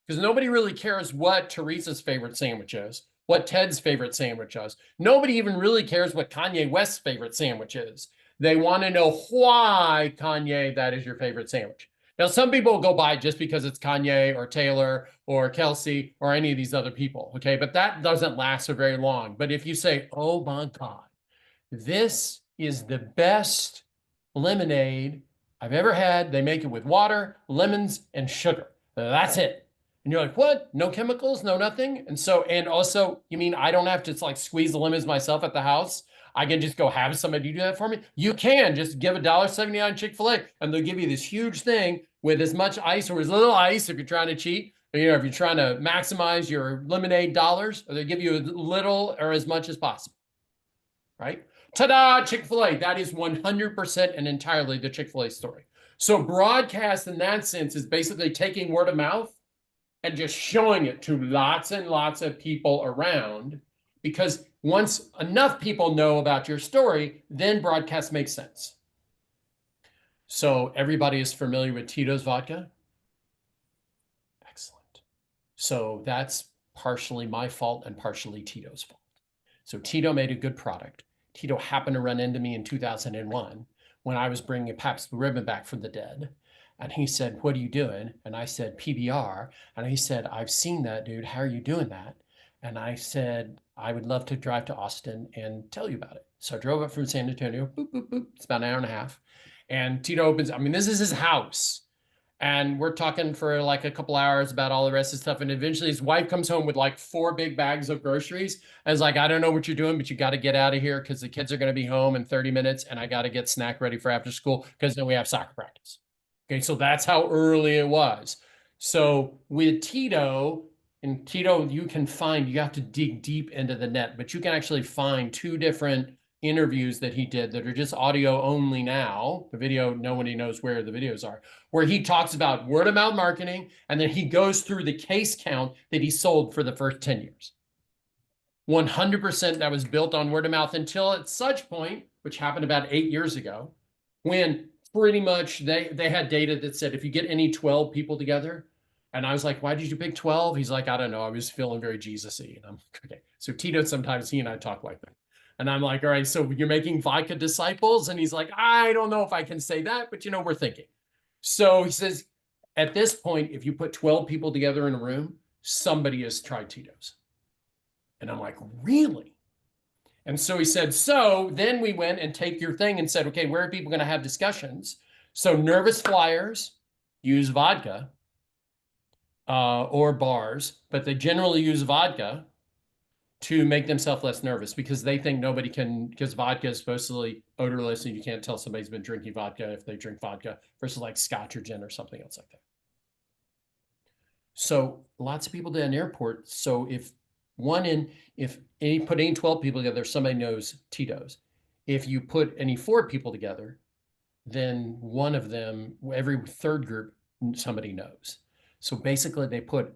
Because nobody really cares what Teresa's favorite sandwich is, what Ted's favorite sandwich is. Nobody even really cares what Kanye West's favorite sandwich is. They want to know why, Kanye, that is your favorite sandwich. Now, some people will go by just because it's Kanye or Taylor or Kelsey or any of these other people, okay? But that doesn't last for very long. But if you say, oh my God, this is the best lemonade I've ever had. They make it with water, lemons, and sugar. That's it. And you're like, what? No chemicals, no nothing? And so, and also, you mean I don't have to like squeeze the lemons myself at the house? I can just go have somebody do that for me? You can just give $1.79 Chick-fil-A and they'll give you this huge thing with as much ice or as little ice if you're trying to cheat. Or, if you're trying to maximize your lemonade dollars, or they give you as little or as much as possible, right? Ta-da, Chick-fil-A. That is 100% and entirely the Chick-fil-A story. So broadcast in that sense is basically taking word of mouth and just showing it to lots and lots of people around, because once enough people know about your story, then broadcast makes sense. So everybody is familiar with Tito's vodka? Excellent. So that's partially my fault and partially Tito's fault. So Tito made a good product. Tito happened to run into me in 2001 when I was bringing Pabst Blue Ribbon back from the dead. And he said, what are you doing? And I said, PBR. And he said, I've seen that, dude. How are you doing that? And I said, I would love to drive to Austin and tell you about it. So I drove up from San Antonio, boop, boop, boop. It's about an hour and a half. And Tito opens, I mean, this is his house. And we're talking for like a couple hours about all the rest of the stuff. And eventually his wife comes home with like 4 big bags of groceries. I was like, I don't know what you're doing, but you got to get out of here because the kids are going to be home in 30 minutes. And I got to get snack ready for after school because then we have soccer practice. Okay, so that's how early it was. So with Tito, and Tito, you have to dig deep into the net, but you can actually find 2 different interviews that he did that are just audio only now. The video, nobody knows where the videos are, where he talks about word of mouth marketing, and then he goes through the case count that he sold for the first 10 years. 100% that was built on word of mouth until at such point, which happened about 8 years ago, when pretty much they had data that said if you get any 12 people together, and I was like, why did you pick 12? He's like, I don't know. I was feeling very Jesus-y. And I'm like, okay. So Tito, sometimes he and I talk like that. And I'm like, all right, so you're making vodka disciples? And he's like, I don't know if I can say that, but we're thinking. So he says, at this point, if you put 12 people together in a room, somebody has tried Tito's. And I'm like, really? And so he said, so then we went and take your thing and said, okay, where are people going to have discussions? So nervous flyers use vodka or bars, but they generally use vodka to make themselves less nervous because they think nobody can, because vodka is supposedly odorless and you can't tell somebody's been drinking vodka if they drink vodka versus like scotch or gin or something else like that. So lots of people do an airport. So if you put any 12 people together, somebody knows Tito's. If you put any 4 people together, then one of them, every third group, somebody knows. So basically they put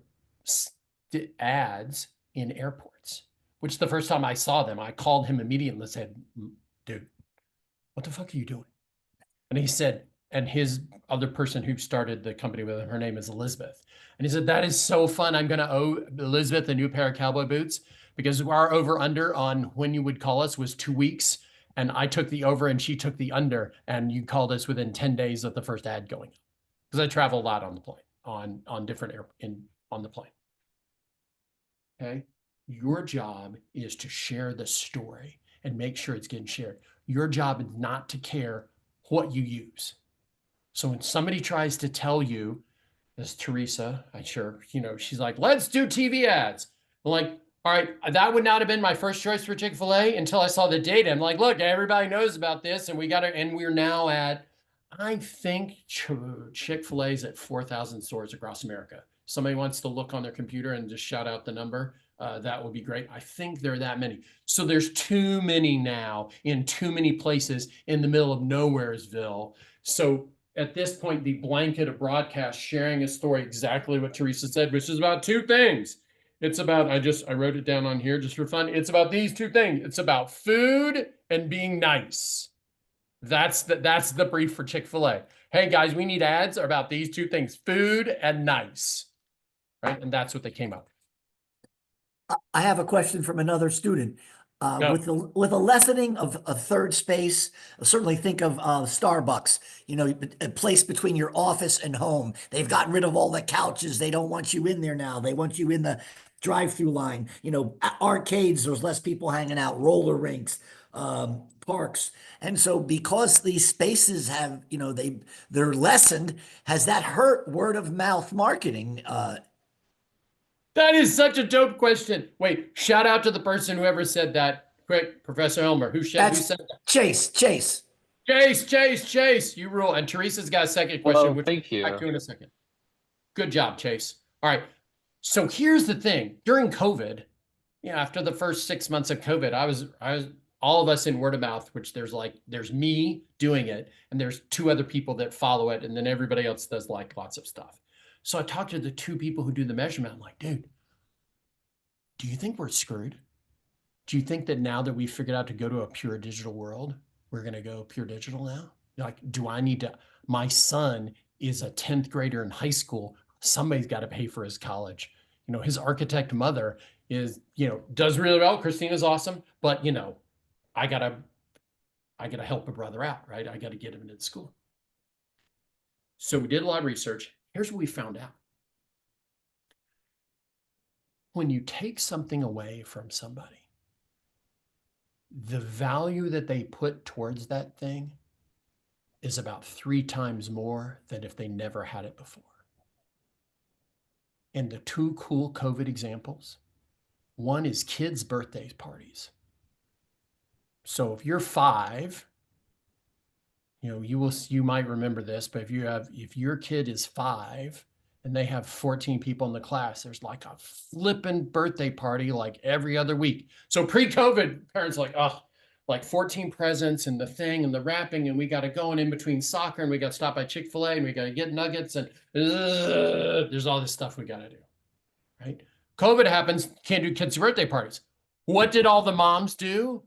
ads in airports, which the first time I saw them, I called him immediately and said, dude, what the fuck are you doing? And he said, and his other person who started the company with him, her name is Elizabeth. And he said, that is so fun. I'm going to owe Elizabeth a new pair of cowboy boots because our over under on when you would call us was 2 weeks. And I took the over and she took the under, and you called us within 10 days of the first ad going. Because I travel a lot on the plane, on different on the plane. Okay. Your job is to share the story and make sure it's getting shared. Your job is not to care what you use. So when somebody tries to tell you, as Teresa, she's like, let's do TV ads. I'm like, all right, that would not have been my first choice for Chick-fil-A until I saw the data. I'm like, look, everybody knows about this, and we're now at, I think Chick-fil-A is at 4,000 stores across America. somebody wants to look on their computer and just shout out the number, that would be great. I think there are that many. So there's too many now in too many places in the middle of nowheresville. So at this point, the blanket of broadcast sharing a story, exactly what Teresa said, which is about two things. It's about, I wrote it down on here just for fun. It's about these two things. It's about food and being nice. That's the brief for Chick-fil-A. Hey guys, we need ads about these two things, food and nice. Right? And that's what they came up with. I have a question from another student. Go. With a lessening of a third space, certainly think of Starbucks, you know, a place between your office and home. They've gotten rid of all the couches. They don't want you in there now. They want you in the drive-through line. You know, arcades, there's less people hanging out, roller rinks, parks. And so because these spaces have, you know, they're lessened, has that hurt word of mouth marketing? That is such a dope question. Wait, shout out to the person whoever said that. Quick, Professor Elmer, who said that? Chase. Chase, you rule. And Teresa's got a second question, which thank you. we'll back to in a second. Good job, Chase. All right. So here's the thing. During COVID, after the first 6 months of COVID, I was all of us in word of mouth, which there's me doing it, and there's two other people that follow it, and then everybody else does like lots of stuff. So I talked to the two people who do the measurement. I'm like, dude, do you think we're screwed? Do you think that now that we've figured out to go to a pure digital world, we're going to go pure digital now? Like, do I need to, my son is a 10th grader in high school. Somebody's got to pay for his college. You know, his architect mother is, does really well. Christina's awesome, but I gotta help a brother out, right? I got to get him into school. So we did a lot of research. Here's what we found out. When you take something away from somebody, the value that they put towards that thing is about 3 times more than if they never had it before. And the two cool COVID examples, one is kids' birthday parties. So if you're 5, you might remember this, but if your kid is 5 and they have 14 people in the class, there's like a flippin' birthday party like every other week. So pre-COVID, parents like, oh, like 14 presents and the thing and the wrapping, and we got to go in between soccer, and we got to stop by Chick-fil-A, and we got to get nuggets, and there's all this stuff we got to do, right? COVID happens, can't do kids' birthday parties. What did all the moms do?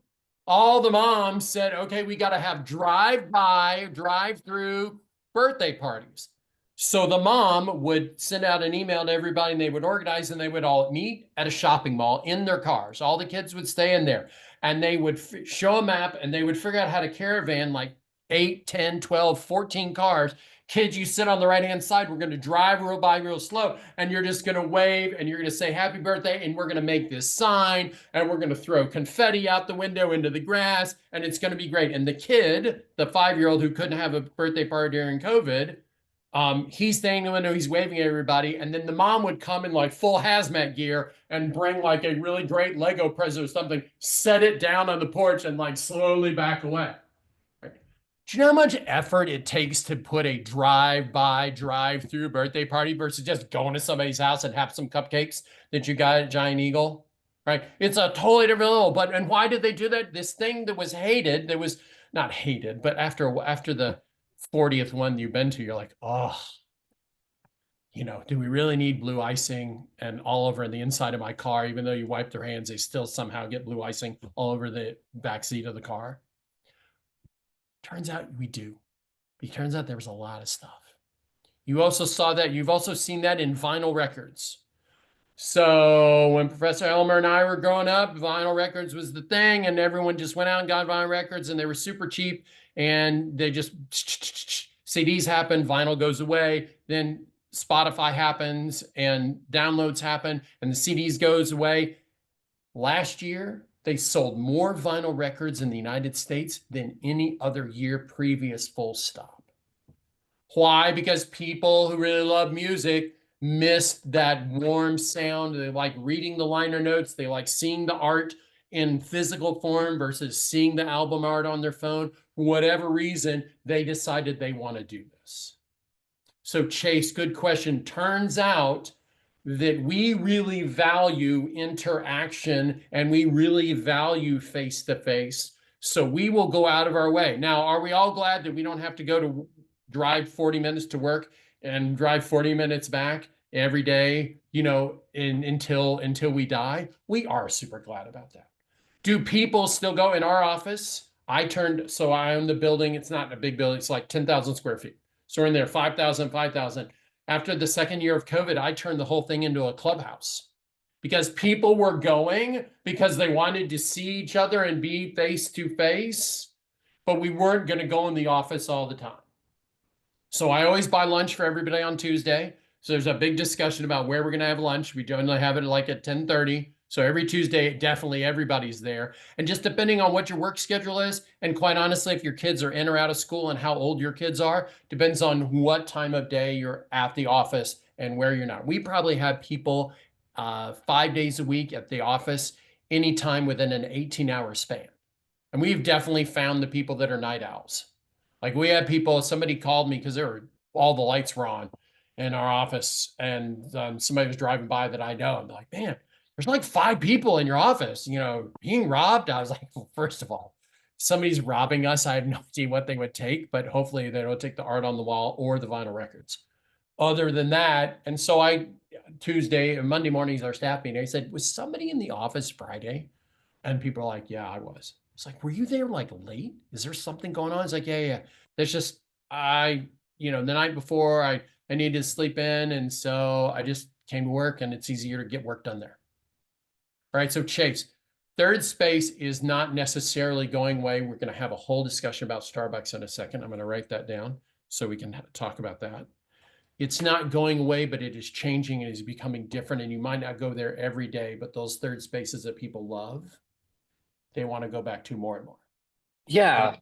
All the moms said, okay, we got to have drive-by, drive-through birthday parties. So the mom would send out an email to everybody, and they would organize, and they would all meet at a shopping mall in their cars. All the kids would stay in there, and they would show a map, and they would figure out how to caravan like 8, 10, 12, 14 cars. Kids, you sit on the right-hand side. We're going to drive by real slow, and you're just going to wave, and you're going to say happy birthday, and we're going to make this sign, and we're going to throw confetti out the window into the grass, and it's going to be great. And the kid, the 5-year-old who couldn't have a birthday party during COVID, he's staying in the window, he's waving at everybody, and then the mom would come in like full hazmat gear and bring like a really great Lego present or something, set it down on the porch, and like slowly back away. Do you know how much effort it takes to put a drive-by, drive-through birthday party versus just going to somebody's house and have some cupcakes that you got at Giant Eagle, right? It's a totally different level. And why did they do that? This thing that was hated, that was not hated, but after the 40th one you've been to, you're like, oh, do we really need blue icing and all over the inside of my car? Even though you wipe their hands, they still somehow get blue icing all over the back seat of the car. Turns out we do. It turns out there was a lot of stuff. You also saw that. You've also seen that in vinyl records. So when Professor Elmer and I were growing up, vinyl records was the thing, and everyone just went out and got vinyl records, and they were super cheap, and they just CDs happen, vinyl goes away, then Spotify happens, and downloads happen, and the CDs goes away. Last year, they sold more vinyl records in the United States than any other year previous, full stop. Why? Because people who really love music missed that warm sound. They like reading the liner notes. They like seeing the art in physical form versus seeing the album art on their phone. For whatever reason, they decided they want to do this. So Chase, good question. Turns out that we really value interaction and we really value face-to-face. So we will go out of our way. Now, are we all glad that we don't have to go to drive 40 minutes to work and drive 40 minutes back every day, you know, until we die? We are super glad about that. Do people still go in our office? So I own the building. It's not a big building. It's like 10,000 square feet. So we're in there, 5,000. After the second year of COVID, I turned the whole thing into a clubhouse because people were going because they wanted to see each other and be face to face, but we weren't going to go in the office all the time. So I always buy lunch for everybody on Tuesday. So there's a big discussion about where we're going to have lunch. We generally have it like at 10:30. So every Tuesday, definitely everybody's there. And just depending on what your work schedule is, and quite honestly, if your kids are in or out of school and how old your kids are, depends on what time of day you're at the office and where you're not. We probably have people 5 days a week at the office, anytime within an 18-hour span. And we've definitely found the people that are night owls. Like we had people, somebody called me because all the lights were on in our office, and somebody was driving by that I know. And they're like, man, there's like 5 people in your office, you know, being robbed. I was like, well, first of all, somebody's robbing us. I have no idea what they would take, but hopefully they don't take the art on the wall or the vinyl records. Other than that, and so Tuesday and Monday mornings, our staff meeting, I said, was somebody in the office Friday? And people are like, yeah, I was. It's like, were you there like late? Is there something going on? It's like, yeah. There's just, the night before I needed to sleep in. And so I just came to work, and it's easier to get work done there. All right. So Chase, third space is not necessarily going away. We're going to have a whole discussion about Starbucks in a second. I'm going to write that down so we can talk about that. It's not going away, but it is changing and is becoming different. And you might not go there every day, but those third spaces that people love, they want to go back to more and more. Yeah.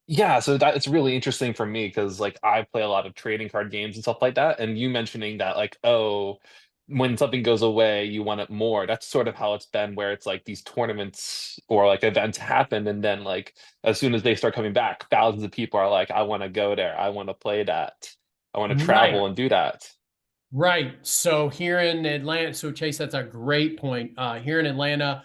Yeah, so that it's really interesting for me because like I play a lot of trading card games and stuff like that. And you mentioning that like, oh, when something goes away, you want it more. That's sort of how it's been where it's like these tournaments or like events happen, and then like as soon as they start coming back, thousands of people are like, I want to go there, I want to play that, I want to Right. travel and do that. Right. So here in Atlanta, so Chase, that's a great point. Here in Atlanta,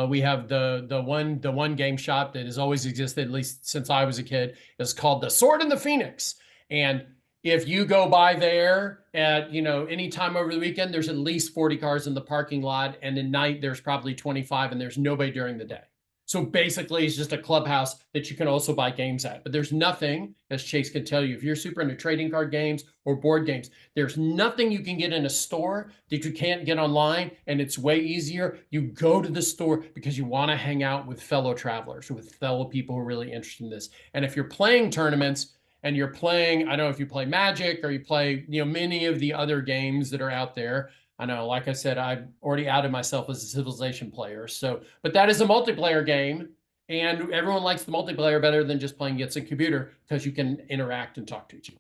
we have the one game shop that has always existed, at least since I was a kid. It's called the Sword and the Phoenix. And if you go by there at, any time over the weekend, there's at least 40 cars in the parking lot. And at night, there's probably 25, and there's nobody during the day. So basically, it's just a clubhouse that you can also buy games at. But there's nothing, as Chase can tell you, if you're super into trading card games or board games, there's nothing you can get in a store that you can't get online, and it's way easier. You go to the store because you want to hang out with fellow travelers, with fellow people who are really interested in this. And if you're playing tournaments and you're playing, I don't know if you play Magic or you play, many of the other games that are out there. I know, like I said, I've already outed myself as a Civilization player. So, but that is a multiplayer game, and everyone likes the multiplayer better than just playing against a computer because you can interact and talk to each other.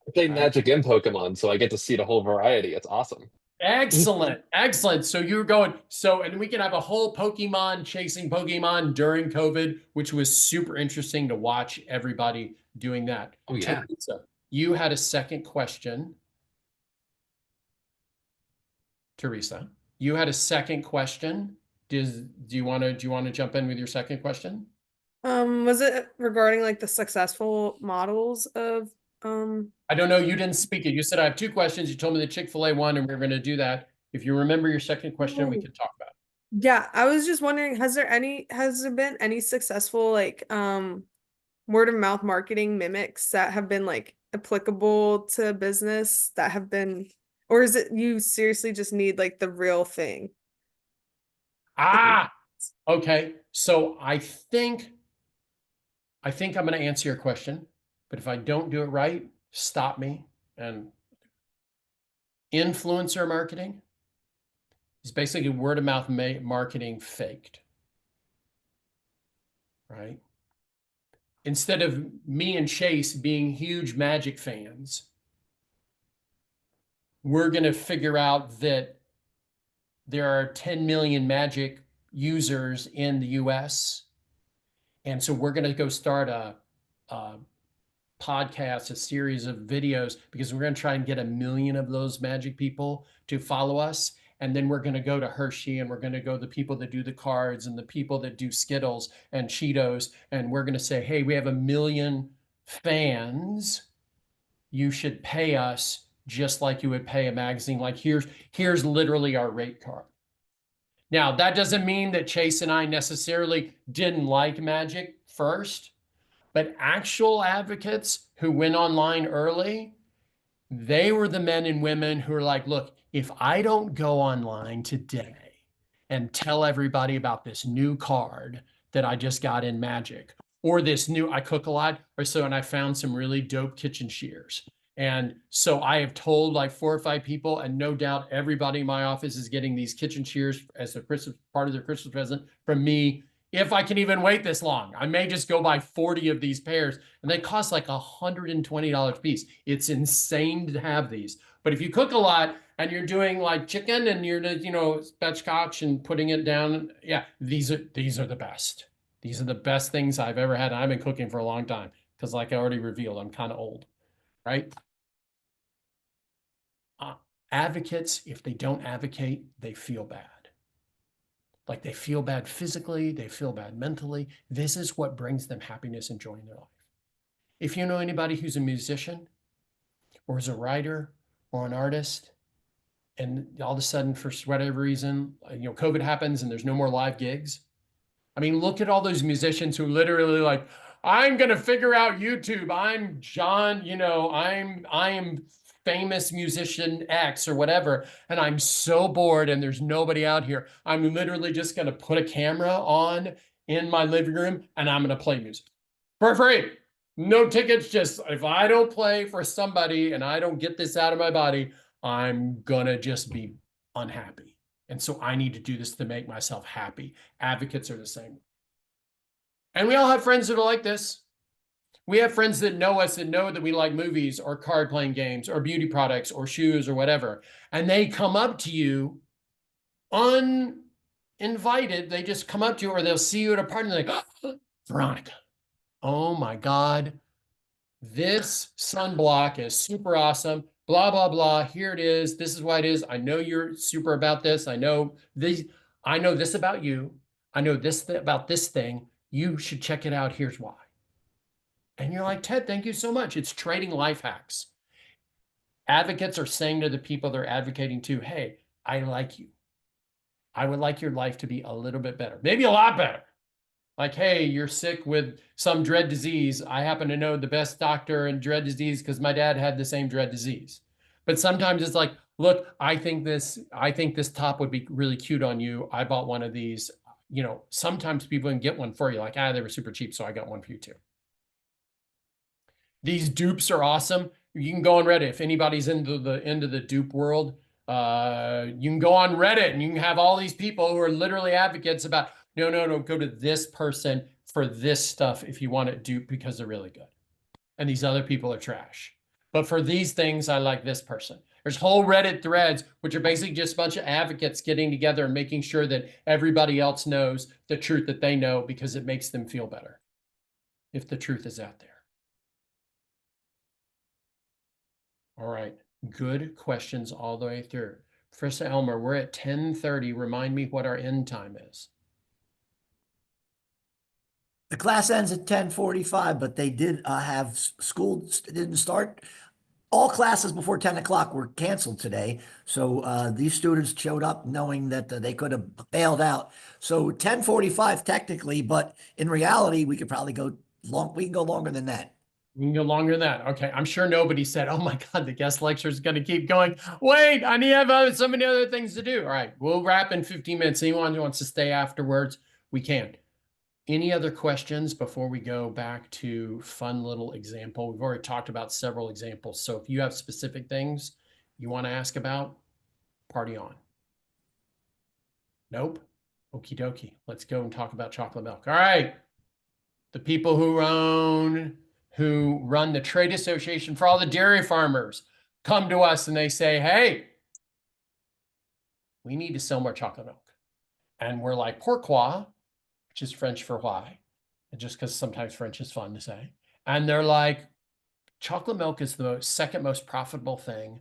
I play Magic and Pokemon, so I get to see the whole variety. It's awesome. Excellent. So you're going, and we can have a whole chasing Pokemon during COVID, which was super interesting to watch everybody doing that. Oh yeah. Teresa, you had a second question. Teresa, you had a second question. Do you want to jump in with your second question? Was it regarding like the successful models of I don't know. You didn't speak it. You said I have 2 questions. You told me the Chick-fil-A one, and we're going to do that. If you remember your second question, we can talk about it. Yeah, I was just wondering, has there been any successful like word of mouth marketing mimics that have been like applicable to business that have been, or is it you seriously just need like the real thing? Okay. So I think I'm going to answer your question, but if I don't do it right, stop me. And influencer marketing is basically word of mouth marketing faked, right? Instead of me and Chase being huge Magic fans, we're going to figure out that there are 10 million Magic users in the US. And so we're going to go start a podcast, a series of videos, because we're going to try and get 1 million of those magic people to follow us. And then we're going to go to Hershey, and we're going to go the people that do the cards and the people that do Skittles and Cheetos. And we're going to say, hey, we have 1 million fans. You should pay us just like you would pay a magazine. Like here's literally our rate card. Now, that doesn't mean that Chase and I necessarily didn't like magic first, but actual advocates who went online early, they were the men and women who are like, look, if I don't go online today and tell everybody about this new card that I just got in Magic, or this new, I cook a lot, or so, and I found some really dope kitchen shears. And so I have told like 4 or 5 people, and no doubt everybody in my office is getting these kitchen shears as a Christmas part of their Christmas present from me. If I can even wait this long, I may just go buy 40 of these pairs, and they cost like $120 a piece. It's insane to have these. But if you cook a lot and you're doing like chicken and you're, spatchcock and putting it down, yeah, these are the best. These are the best things I've ever had. I've been cooking for a long time because, like I already revealed, I'm kind of old, right? Advocates, if they don't advocate, they feel bad. Like they feel bad physically, they feel bad mentally. This is what brings them happiness and joy in their life. If you know anybody who's a musician or is a writer or an artist, and all of a sudden, for whatever reason, COVID happens and there's no more live gigs. I mean, look at all those musicians who literally like, I'm going to figure out YouTube. I'm John, I am famous musician X or whatever, and I'm so bored and there's nobody out here. I'm literally just going to put a camera on in my living room and I'm going to play music for free. No tickets, just if I don't play for somebody and I don't get this out of my body, I'm going to just be unhappy. And so I need to do this to make myself happy. Advocates are the same. And we all have friends that are like this. We have friends that know us and know that we like movies or card playing games or beauty products or shoes or whatever. And they come up to you uninvited. They just come up to you, or they'll see you at a party and they're like, oh, Veronica, oh my God, this sunblock is super awesome. Blah, blah, blah. Here it is. This is why it is. I know you're super about this. I know this about you. I know this about this thing. You should check it out. Here's why. And you're like, Ted, thank you so much. It's trading life hacks. Advocates are saying to the people they're advocating to, hey, I like you. I would like your life to be a little bit better, maybe a lot better. Like, hey, you're sick with some dread disease. I happen to know the best doctor in dread disease because my dad had the same dread disease. But sometimes it's like, look, I think this top would be really cute on you. I bought one of these. Sometimes people can get one for you. Like, they were super cheap, so I got one for you too. These dupes are awesome. You can go on Reddit. If anybody's into the dupe world, you can go on Reddit and you can have all these people who are literally advocates about, no, go to this person for this stuff if you want it duped because they're really good. And these other people are trash. But for these things, I like this person. There's whole Reddit threads, which are basically just a bunch of advocates getting together and making sure that everybody else knows the truth that they know because it makes them feel better if the truth is out there. All right, good questions all the way through. Professor Elmer, we're at 10:30. Remind me what our end time is. The class ends at 10:45, but they did have school didn't start. All classes before 10 o'clock were canceled today. So these students showed up knowing that they could have bailed out. So 10:45 technically, but in reality, we could probably go long. We can go longer than that. We can go longer than that. Okay. I'm sure nobody said, oh my God, the guest lecture is going to keep going. Wait, I need to have so many other things to do. All right. We'll wrap in 15 minutes. Anyone who wants to stay afterwards, we can. Any other questions before we go back to fun little example? We've already talked about several examples. So if you have specific things you want to ask about, party on. Nope. Okie dokie. Let's go and talk about chocolate milk. All right. The people who run the trade association for all the dairy farmers come to us and they say, hey, we need to sell more chocolate milk. And we're like, pourquoi? Which is French for why. And just because sometimes French is fun to say. And they're like, chocolate milk is the second most profitable thing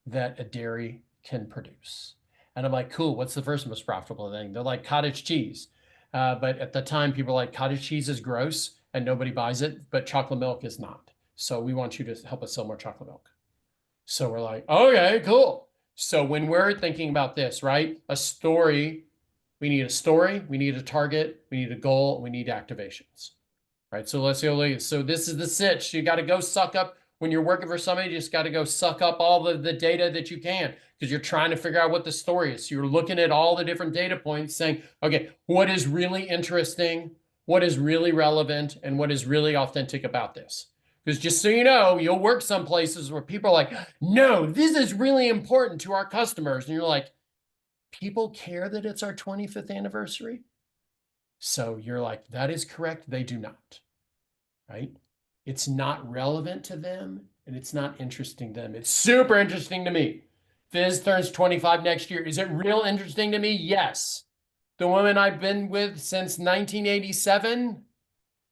that a dairy can produce. And I'm like, cool, what's the first most profitable thing? They're like cottage cheese. But at the time, people were like, cottage cheese is gross and nobody buys it, but chocolate milk is not. So we want you to help us sell more chocolate milk. So we're like, okay, cool. So when we're thinking about this, right? A story, we need a story, we need a target, we need a goal, we need activations. Right. So let's go. So this is the sitch. You got to go suck up when you're working for somebody, you just got to go suck up all the data that you can because you're trying to figure out what the story is. So you're looking at all the different data points saying, okay, what is really interesting? What is really relevant? And what is really authentic about this? Because just so you know, you'll work some places where people are like, no, this is really important to our customers. And you're like, people care that it's our 25th anniversary? So you're like, that is correct. They do not, right? It's not relevant to them and it's not interesting to them. It's super interesting to me. FIZZ turns 25 next year. Is it real interesting to me? Yes. The woman I've been with since 1987,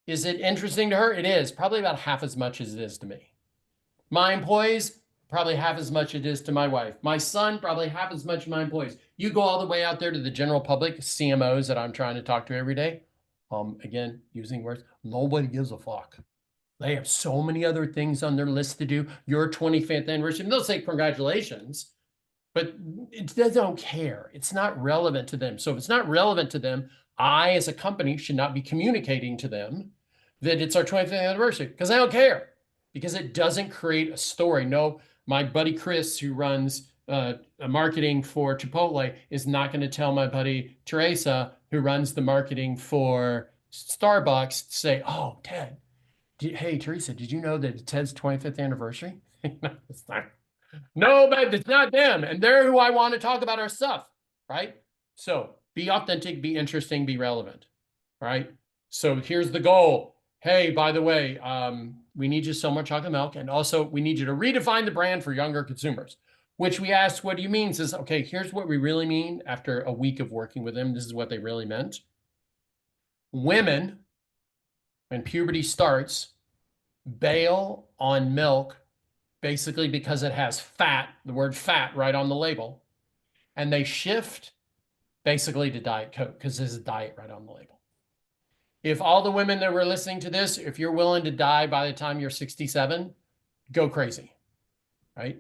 is it interesting to her? It is. Probably about half as much as it is to me. My employees, probably half as much it is to my wife. My son, probably half as much as my employees. You go all the way out there to the general public, CMOs that I'm trying to talk to every day. Again, using words, nobody gives a fuck. They have so many other things on their list to do. Your 25th anniversary, and they'll say congratulations, but they don't care. It's not relevant to them. So if it's not relevant to them, I, as a company, should not be communicating to them that it's our 25th anniversary because I don't care, because it doesn't create a story. No, my buddy Chris, who runs marketing for Chipotle, is not going to tell my buddy Teresa, who runs the marketing for Starbucks, to say, oh, Ted, hey, Teresa, did you know that it's Ted's 25th anniversary? It's not. No, but it's not them. And they're who I want to talk about our stuff, right? So be authentic, be interesting, be relevant, right? So here's the goal. Hey, by the way, we need you to sell more chocolate milk. And also we need you to redefine the brand for younger consumers, which we asked, what do you mean? Says, okay, here's what we really mean after a week of working with them. This is what they really meant. Women, when puberty starts, bail on milk basically because it has fat, the word fat right on the label, and they shift basically to Diet Coke because there's a diet right on the label. If all the women that were listening to this, if you're willing to die by the time you're 67, go crazy, right?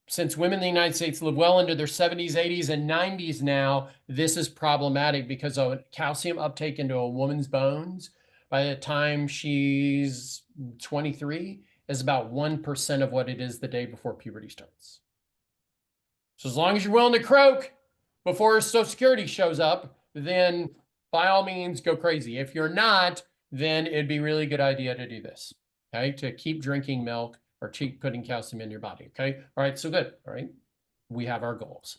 Since women in the United States live well into their 70s, 80s, and 90s now, this is problematic because of calcium uptake into a woman's bones by the time she's 23 is about 1% of what it is the day before puberty starts. So as long as you're willing to croak before Social Security shows up, then by all means, go crazy. If you're not, then it'd be a really good idea to do this, okay? To keep drinking milk or keep putting calcium in your body, okay? All right, so good, all right? We have our goals.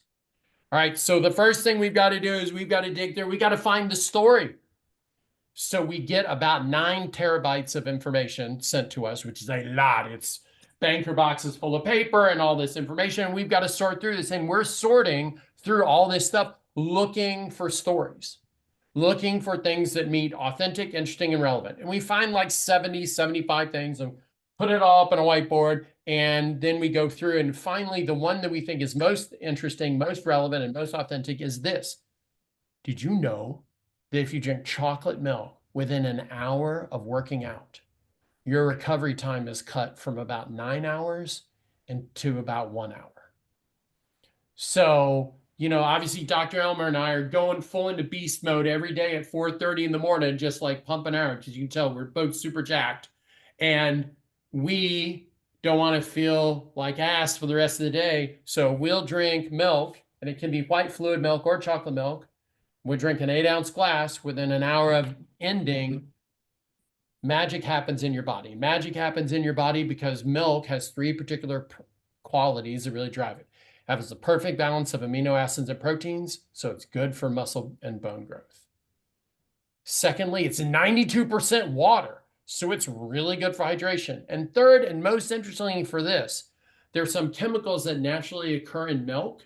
All right, so the first thing we've got to do is we've got to dig there. We got to find the story. So we get about 9 terabytes of information sent to us, which is a lot. It's banker boxes full of paper and all this information. And we've got to sort through this. And we're sorting through all this stuff, looking for stories, looking for things that meet authentic, interesting, and relevant. And we find like 70, 75 things and put it all up on a whiteboard. And then we go through. And finally, the one that we think is most interesting, most relevant, and most authentic is this. Did you know that if you drink chocolate milk within an hour of working out, your recovery time is cut from about 9 hours to about 1 hour? So, you know, obviously Dr. Elmer and I are going full into beast mode every day at 4:30 in the morning, just like pumping out, because you can tell we're both super jacked. And we don't want to feel like ass for the rest of the day. So we'll drink milk, and it can be white fluid milk or chocolate milk. We drink an 8-ounce glass. Within an hour of ending, magic happens in your body. Magic happens in your body because milk has 3 particular qualities that really drive it. It has the perfect balance of amino acids and proteins, so it's good for muscle and bone growth. Secondly, it's 92% water, so it's really good for hydration. And third, and most interestingly for this, there's some chemicals that naturally occur in milk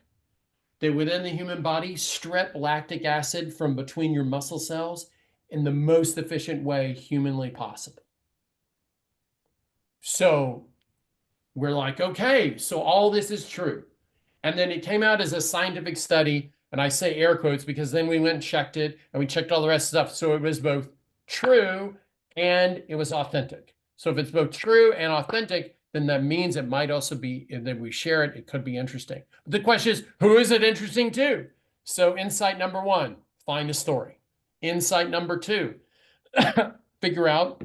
that within the human body strip lactic acid from between your muscle cells in the most efficient way humanly possible. So we're like, okay, so all this is true. And then it came out as a scientific study. And I say air quotes because then we went and checked it and we checked all the rest of stuff. So it was both true and it was authentic. So if it's both true and authentic, then that means it might also be, if we share it, it could be interesting. But the question is, who is it interesting to? So insight number one, find a story. Insight number two, figure out.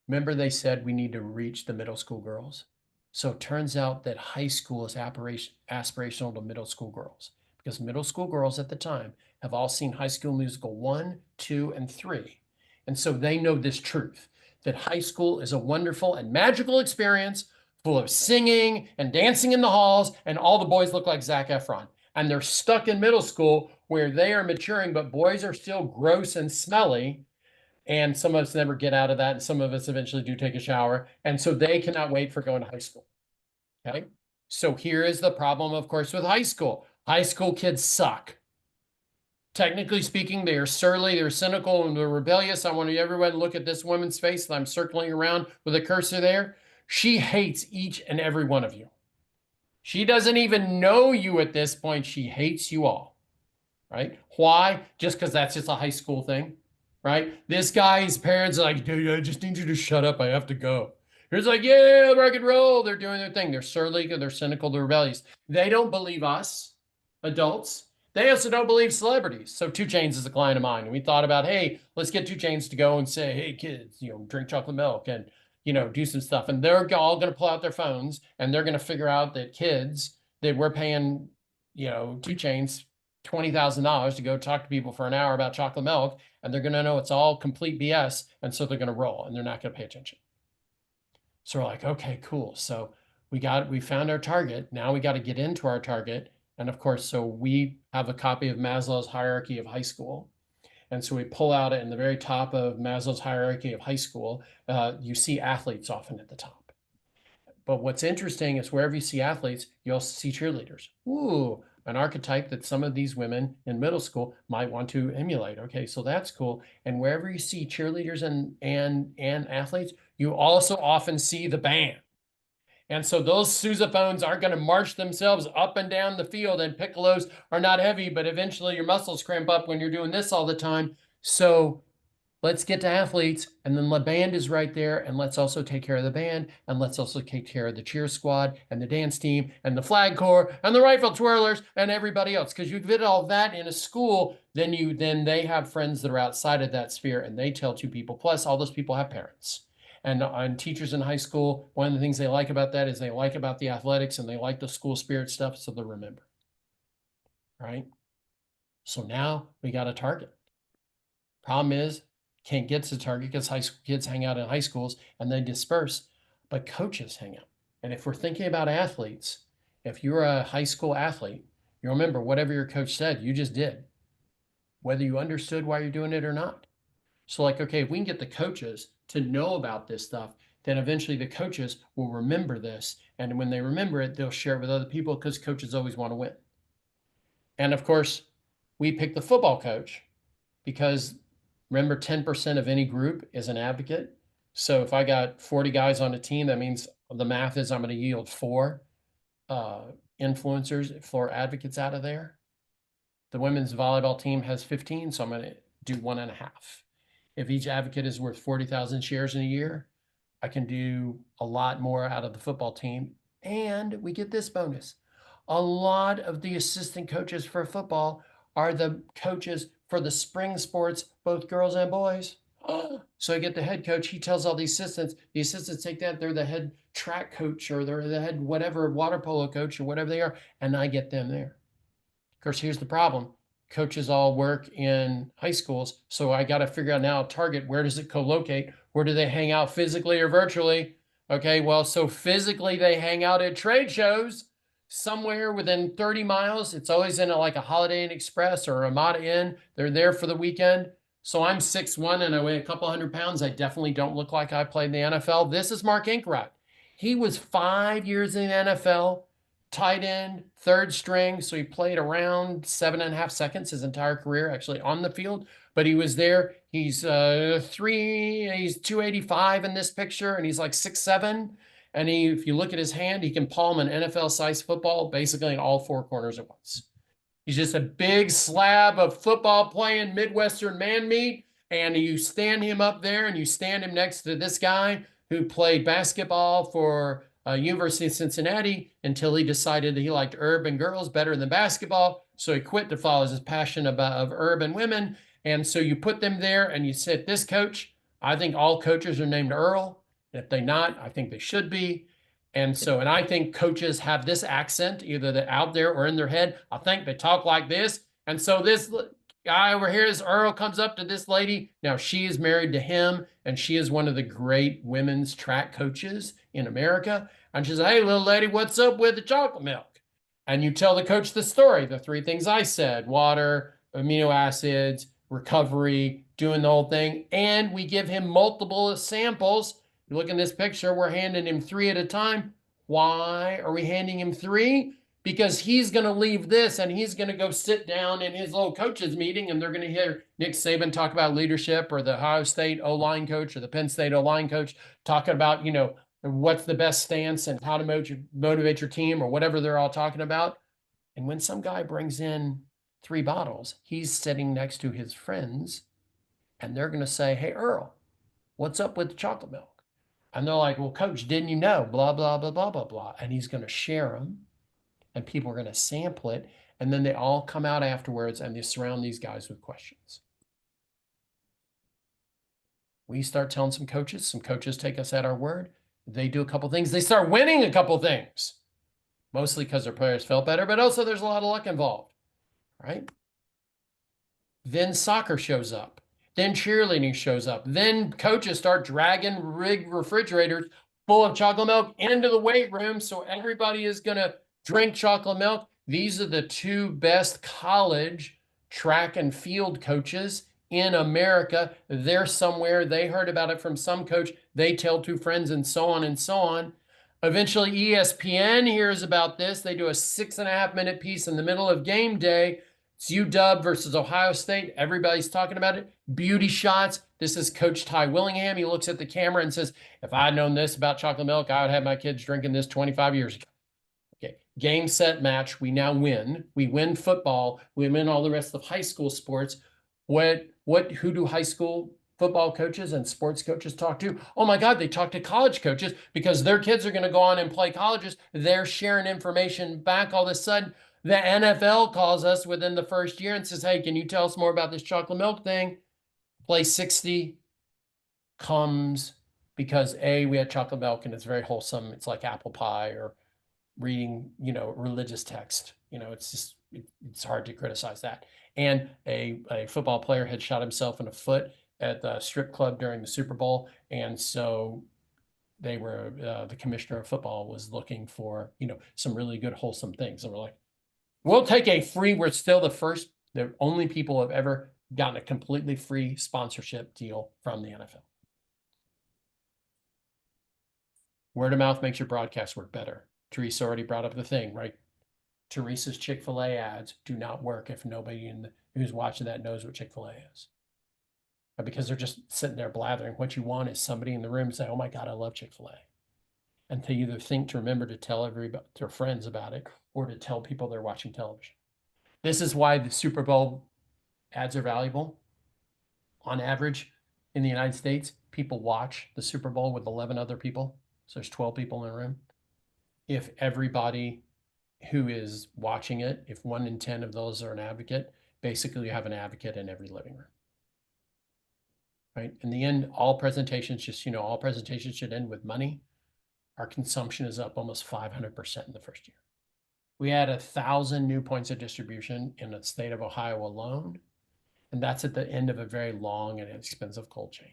Remember they said we need to reach the middle school girls? So it turns out that high school is aspirational to middle school girls because middle school girls at the time have all seen High School Musical 1, 2, and 3. And so they know this truth that high school is a wonderful and magical experience full of singing and dancing in the halls, and all the boys look like Zac Efron. And they're stuck in middle school where they are maturing, but boys are still gross and smelly. And some of us never get out of that. And some of us eventually do take a shower. And so they cannot wait for going to high school. Okay. So here is the problem, of course, with high school. High school kids suck. Technically speaking, they are surly, they're cynical, and they're rebellious. I want everyone to look at this woman's face that I'm circling around with a cursor there. She hates each and every one of you. She doesn't even know you at this point. She hates you all. Right? Why? Just because that's just a high school thing. Right? This guy's parents are like, dude, I just need you to shut up. I have to go. He's like, yeah, rock and roll. They're doing their thing. They're surly, they're cynical, they're rebellious. They don't believe us, adults. They also don't believe celebrities. So 2 Chainz is a client of mine. And we thought about, hey, let's get 2 Chainz to go and say, hey, kids, drink chocolate milk and, do some stuff. And they're all going to pull out their phones and they're going to figure out that kids that we're paying, 2 Chainz $20,000 to go talk to people for an hour about chocolate milk, and they're going to know it's all complete BS, and so they're going to roll, and they're not going to pay attention. So we're like, okay, cool. So we found our target. Now we got to get into our target, and of course, so we have a copy of Maslow's hierarchy of high school, and so we pull out it in the very top of Maslow's hierarchy of high school. You see athletes often at the top. But what's interesting is wherever you see athletes, you also see cheerleaders. Ooh, an archetype that some of these women in middle school might want to emulate. Okay, so that's cool. And wherever you see cheerleaders and athletes, you also often see the band. And so those sousaphones aren't going to march themselves up and down the field, and piccolos are not heavy, but eventually your muscles cramp up when you're doing this all the time. So let's get to athletes, and then the band is right there, and let's also take care of the band, and let's also take care of the cheer squad and the dance team and the flag corps and the rifle twirlers and everybody else. Because you fit all that in a school, then they have friends that are outside of that sphere, and they tell 2 people. Plus, all those people have parents. And teachers in high school, one of the things they like about that is they like about the athletics and they like the school spirit stuff, so they'll remember. Right? So now we got a target. Problem is, can't get to the target because high school kids hang out in high schools and they disperse, but coaches hang out. And if we're thinking about athletes, if you're a high school athlete, you remember whatever your coach said, you just did, whether you understood why you're doing it or not. So like, okay, if we can get the coaches to know about this stuff, then eventually the coaches will remember this. And when they remember it, they'll share it with other people because coaches always want to win. And of course, we pick the football coach because remember, 10% of any group is an advocate. So if I got 40 guys on a team, that means the math is I'm going to yield 4 influencers, 4 advocates out of there. The women's volleyball team has 15, so I'm going to do 1.5. If each advocate is worth 40,000 shares in a year, I can do a lot more out of the football team. And we get this bonus. A lot of the assistant coaches for football are the coaches for the spring sports, both girls and boys. So I get the head coach. He tells all the assistants take that. They're the head track coach or they're the head whatever water polo coach or whatever they are. And I get them there. Of course, here's the problem. Coaches all work in high schools. So I got to figure out now a target. Where does it co-locate? Where do they hang out physically or virtually? Okay, well, so physically they hang out at trade shows somewhere within 30 miles. It's always in like a Holiday Inn Express or a Ramada Inn. They're there for the weekend. So I'm 6'1" and I weigh a couple 100 pounds. I definitely don't look like I played in the NFL. This is Mark Inkrot. He was 5 years in the NFL, tight end, 3rd string. So he played around 7.5 seconds his entire career actually on the field. but he was there. He's 285 in this picture, and he's like 6'7". And if you look at his hand, he can palm an NFL-sized football basically in all four corners at once. He's just a big slab of football playing Midwestern man meat. And you stand him up there and you stand him next to this guy who played basketball for University of Cincinnati until he decided that he liked urban girls better than basketball. So he quit to follow his passion of urban women. And so you put them there and you said, this coach, I think all coaches are named Earl. And if they're not, I think they should be. And so, and I think coaches have this accent, either they're out there or in their head. I think they talk like this. And so this guy over here, is Earl, comes up to this lady. Now she is married to him, and she is one of the great women's track coaches in America. And she says, hey, little lady, what's up with the chocolate milk? And you tell the coach the story, the three things I said: water, amino acids, recovery, doing the whole thing. And we give him multiple samples. You look in this picture, we're handing him 3 at a time. Why are we handing him 3? Because he's going to leave this and he's going to go sit down in his little coaches meeting, and they're going to hear Nick Saban talk about leadership, or the Ohio State O-line coach, or the Penn State O-line coach talking about, you know, what's the best stance and how to motivate your team, or whatever they're all talking about. And when some guy brings in 3 bottles, he's sitting next to his friends, and they're going to say, hey, Earl, what's up with the chocolate milk? And they're like, well, coach, didn't you know? Blah, blah, blah, blah, blah, blah. And he's going to share them, and people are going to sample it. And then they all come out afterwards and they surround these guys with questions. We start telling some coaches take us at our word. They do a couple things. They start winning a couple things, mostly because their players felt better, but also there's a lot of luck involved, right? Then soccer shows up. Then cheerleading shows up. Then coaches start dragging refrigerators full of chocolate milk into the weight room, so everybody is going to drink chocolate milk. These are the 2 best college track and field coaches in America. They're somewhere. They heard about it from some coach. They tell 2 friends, and so on and so on. Eventually, ESPN hears about this. They do a 6.5-minute piece in the middle of game day. It's UW versus Ohio State. Everybody's talking about it. Beauty shots. This is Coach Ty Willingham. He looks at the camera and says, if I had known this about chocolate milk, I would have my kids drinking this 25 years ago. Okay, game, set, match. We now win. We win football. We win all the rest of high school sports. Who do high school football coaches and sports coaches talk to? Oh my God, they talk to college coaches, because their kids are going to go on and play colleges. They're sharing information back. All of a sudden, the NFL calls us within the first year and says, hey, can you tell us more about this chocolate milk thing? Play 60 comes because we had chocolate milk and it's very wholesome. It's like apple pie or reading, you know, religious text. You know, it's just, it's hard to criticize that. And a football player had shot himself in the foot at the strip club during the Super Bowl. And so they were, the commissioner of football was looking for, you know, some really good wholesome things. And we're like, we'll take we're still the only people who have ever gotten a completely free sponsorship deal from the NFL. Word of mouth makes your broadcast work better. Teresa already brought up the thing, right? Teresa's Chick-fil-A ads do not work if nobody who's watching that knows what Chick-fil-A is. Because they're just sitting there blathering. What you want is somebody in the room to say, oh my God, I love Chick-fil-A. And to either think to remember to tell their friends about it, or to tell people they're watching television. This is why the Super Bowl ads are valuable. On average, in the United States, people watch the Super Bowl with 11 other people. So there's 12 people in a room. If everybody who is watching it, if 1 in 10 of those are an advocate, basically you have an advocate in every living room. Right? In the end, all presentations should end with money. Our consumption is up almost 500% in the first year. We had 1,000 new points of distribution in the state of Ohio alone. And that's at the end of a very long and expensive cold chain.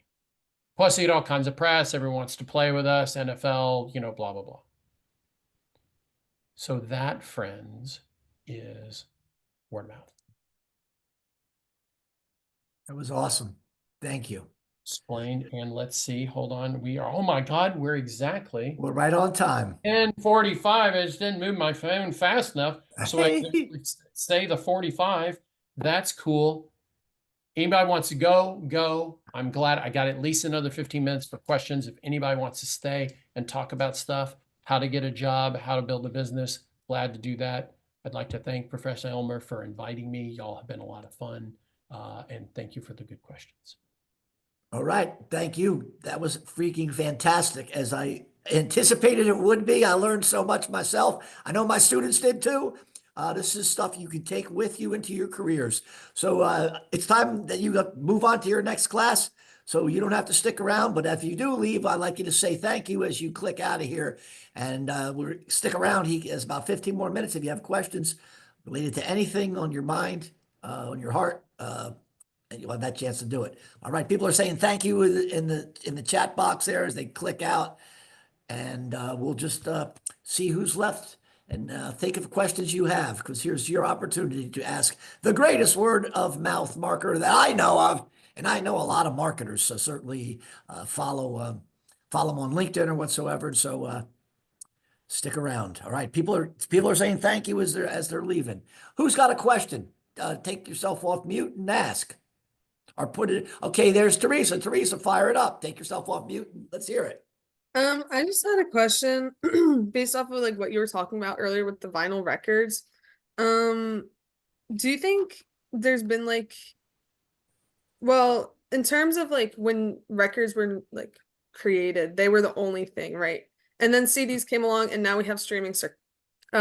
Plus, you get all kinds of press. Everyone wants to play with us, NFL, you know, blah, blah, blah. So that, friends, is word of mouth. That was awesome. Thank you. Explained. And let's see. Hold on. Oh my God, we're right on time. 10:45. I just didn't move my phone fast enough. So I can say the 45. That's cool. Anybody wants to go, go. I'm glad I got at least another 15 minutes for questions. If anybody wants to stay and talk about stuff, how to get a job, how to build a business, glad to do that. I'd like to thank Professor Elmer for inviting me. Y'all have been a lot of fun. And thank you for the good questions. All right. Thank you. That was freaking fantastic. As I anticipated it would be. I learned so much myself. I know my students did too. This is stuff you can take with you into your careers. So it's time that you move on to your next class. So you don't have to stick around, but if you do leave, I'd like you to say thank you as you click out of here. And we'll stick around. He has about 15 more minutes if you have questions related to anything on your mind, on your heart. And you'll have that chance to do it. All right, people are saying thank you in the chat box there as they click out, and we'll just see who's left and think of questions you have, because here's your opportunity to ask the greatest word of mouth marketer that I know of, and I know a lot of marketers, so certainly follow them on LinkedIn or whatsoever. So stick around. All right, people are saying thank you as they're leaving. Who's got a question? Take yourself off mute and ask. Or put it, okay, there's Teresa. Teresa, fire it up. Take yourself off mute. Let's hear it. I just had a question based off of like what you were talking about earlier with the vinyl records. Do you think there's been like, well, in terms of like when records were like created, they were the only thing, right? And then CDs came along and now we have streaming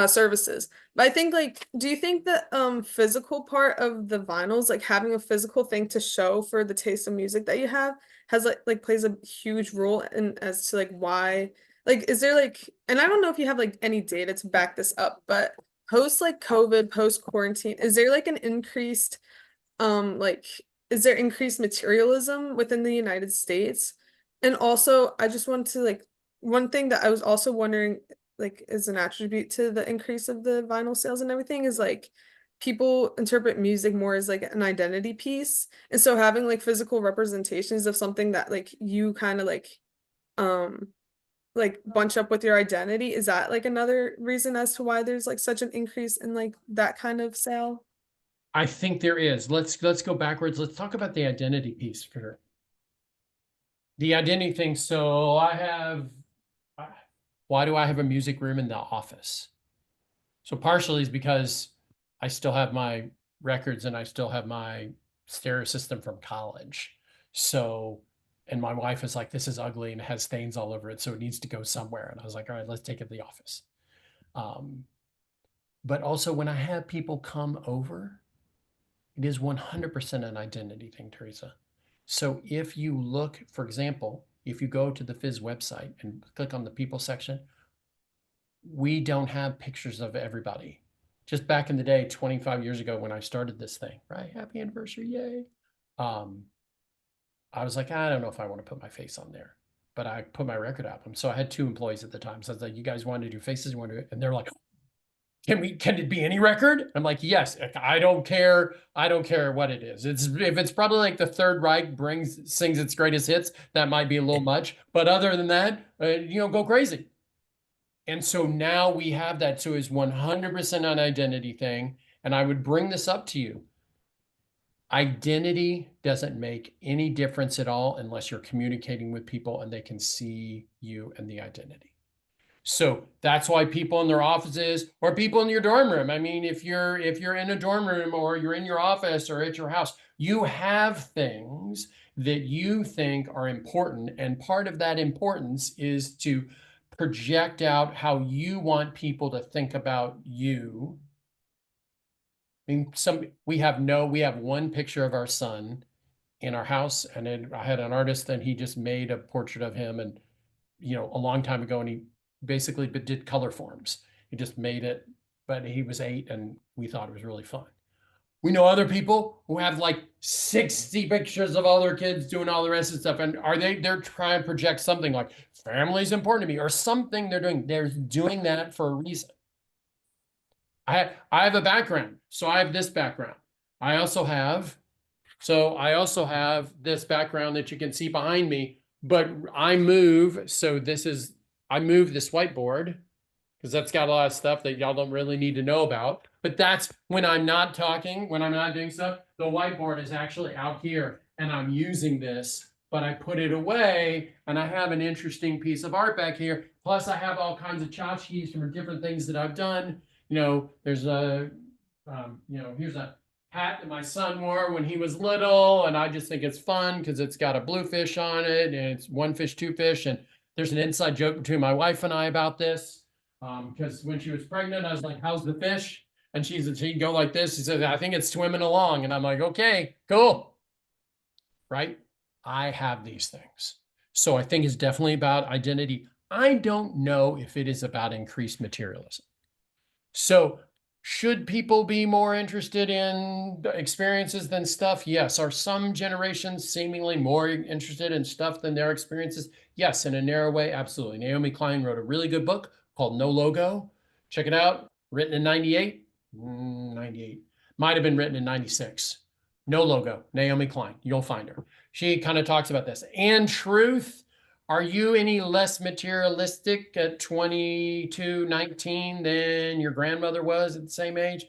services. But I think like, do you think that physical part of the vinyls, like having a physical thing to show for the taste of music that you have, has like plays a huge role in as to like why, like is there like, and I don't know if you have like any data to back this up, but post like COVID, post quarantine, is there like an increased like is there increased materialism within the United States? And also I just wanted to like, one thing that I was also wondering like is an attribute to the increase of the vinyl sales and everything is like people interpret music more as like an identity piece, and so having like physical representations of something that like you kind of like bunch up with your identity, is that like another reason as to why there's like such an increase in like that kind of sale? I think there is. Let's go backwards. Let's talk about the identity piece for sure. The identity thing. So why do I have a music room in the office? So partially is because I still have my records and I still have my stereo system from college. So, and my wife is like, this is ugly and has stains all over it, so it needs to go somewhere. And I was like, all right, let's take it to the office. But also when I have people come over, it is 100% an identity thing, Teresa. So if you look, for example, if you go to the FIZZ website and click on the people section, we don't have pictures of everybody. Just back in the day, 25 years ago when I started this thing, right? Happy anniversary, yay. I was like, I don't know if I want to put my face on there, but I put my record album. So I had 2 employees at the time. So I was like, you guys want to do faces? You want to do it? And they're like, can it be any record? I'm like, yes, I don't care. I don't care what it is. If it's probably like the Third Reich sings its greatest hits, that might be a little much. But other than that, go crazy. And so now we have that. So it's 100% an identity thing. And I would bring this up to you. Identity doesn't make any difference at all unless you're communicating with people and they can see you and the identity. So that's why people in their offices or people in your dorm room. I mean, if you're in a dorm room or you're in your office or at your house, you have things that you think are important. And part of that importance is to project out how you want people to think about you. I mean, we have one picture of our son in our house, and then I had an artist and he just made a portrait of him, and a long time ago, and he basically did color forms. He just made it, but he was 8 and we thought it was really fun. We know other people who have like 60 pictures of all their kids doing all the rest of the stuff. And they're trying to project something like family's important to me or something they're doing that for a reason. I have a background. So I have this background. I also have this background that you can see behind me, but I move this whiteboard because that's got a lot of stuff that y'all don't really need to know about. But that's when I'm not talking, when I'm not doing stuff, the whiteboard is actually out here and I'm using this, but I put it away and I have an interesting piece of art back here. Plus I have all kinds of tchotchkes from different things that I've done. You know, there's a, here's a hat that my son wore when he was little. And I just think it's fun because it's got a blue fish on it and it's one fish, two fish. And there's an inside joke between my wife and I about this. Because when she was pregnant, I was like, how's the fish? And she'd go like this. She said, I think it's swimming along. And I'm like, okay, cool. Right? I have these things. So I think it's definitely about identity. I don't know if it is about increased materialism. So should people be more interested in experiences than stuff? Yes. Are some generations seemingly more interested in stuff than their experiences? Yes, in a narrow way, absolutely. Naomi Klein wrote a really good book called No Logo. Check it out. Written in 98. 98. Might have been written in 96. No Logo. Naomi Klein. You'll find her. She kind of talks about this. And truth. Are you any less materialistic at 22, 19 than your grandmother was at the same age?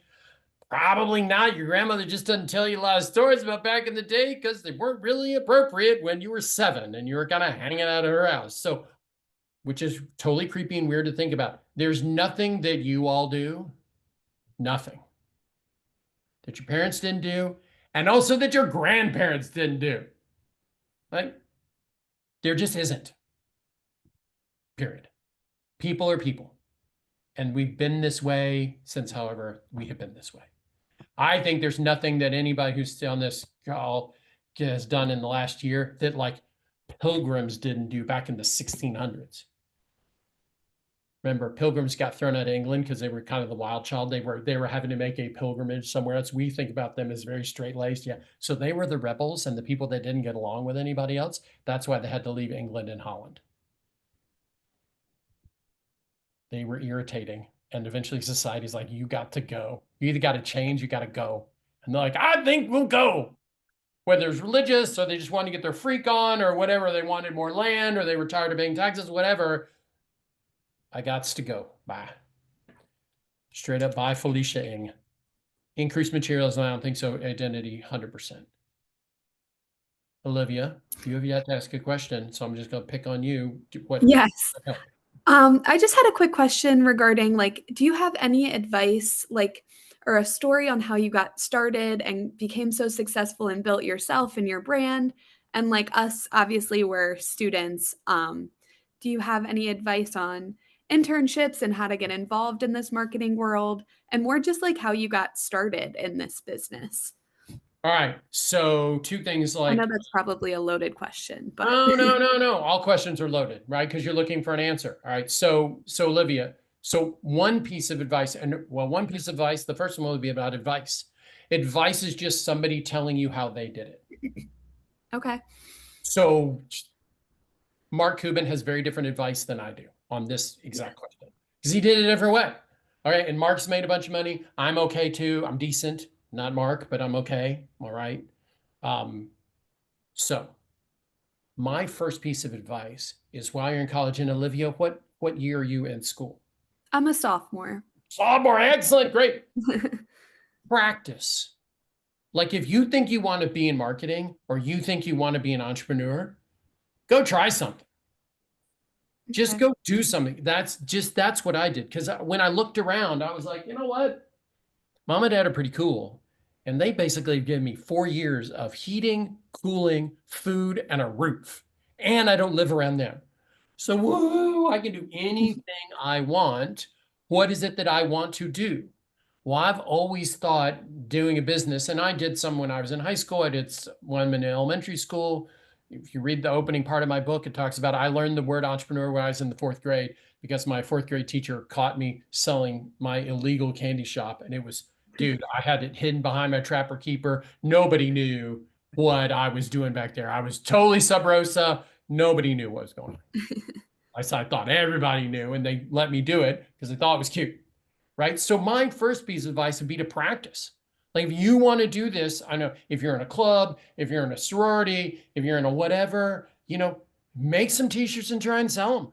Probably not. Your grandmother just doesn't tell you a lot of stories about back in the day because they weren't really appropriate when you were 7 and you were kind of hanging out at her house. So, which is totally creepy and weird to think about. There's nothing that you all do, nothing that your parents didn't do, and also that your grandparents didn't do. Right? There just isn't. Period. People are people. And we've been this way since however we have been this way. I think there's nothing that anybody who's on this call has done in the last year that like pilgrims didn't do back in the 1600s. Remember, pilgrims got thrown out of England because they were kind of the wild child. They were having to make a pilgrimage somewhere else. We think about them as very straight-laced. Yeah. So they were the rebels and the people that didn't get along with anybody else. That's why they had to leave England and Holland. They were irritating. And eventually society's like, you got to go. You either got to change, you got to go. And they're like, I think we'll go. Whether it's religious or they just wanted to get their freak on or whatever, they wanted more land or they were tired of paying taxes, whatever. I gots to go. Bye. Straight up, bye, Felicia Ing. Increased materialism, I don't think so. Identity, 100%. Olivia, you have yet to ask a question, so I'm just going to pick on you. Yes. I just had a quick question regarding, like, do you have any advice, like, or a story on how you got started and became so successful and built yourself and your brand? And like us, obviously, we're students. Do you have any advice on internships and how to get involved in this marketing world, and more just like how you got started in this business? All right. So 2 things I like. know that's probably a loaded question, but No. All questions are loaded, right? Because you're looking for an answer. All right. So Olivia, so one piece of advice, the first one will be about advice. Advice is just somebody telling you how they did it. okay. So Mark Cuban has very different advice than I do on this exact question because he did it a different way. All right. And Mark's made a bunch of money. I'm okay too. I'm decent. Not Mark, but I'm okay. All right. So my first piece of advice is while you're in college, and Olivia, what year are you in school? I'm a sophomore. Sophomore, excellent, great. Practice. Like if you think you want to be in marketing or you think you want to be an entrepreneur, go try something. Just Okay. go do something. That's what I did. Because when I looked around, I was like, you know what? Mom and dad are pretty cool. And they basically give me 4 years of heating, cooling, food, and a roof. And I don't live around them. So woo, I can do anything I want. What is it that I want to do? Well, I've always thought doing a business, and I did some when I was in high school. I did one in elementary school. If you read the opening part of my book, it talks about I learned the word entrepreneur when I was in the 4th grade because my 4th grade teacher caught me selling my illegal candy shop. And it was, dude, I had it hidden behind my trapper keeper. Nobody knew what I was doing back there. I was totally sub rosa. Nobody knew what was going on. I thought everybody knew, and they let me do it because they thought it was cute. Right? So my first piece of advice would be to practice. Like if you want to do this, I know if you're in a club, if you're in a sorority, if you're in a whatever, make some t-shirts and try and sell them.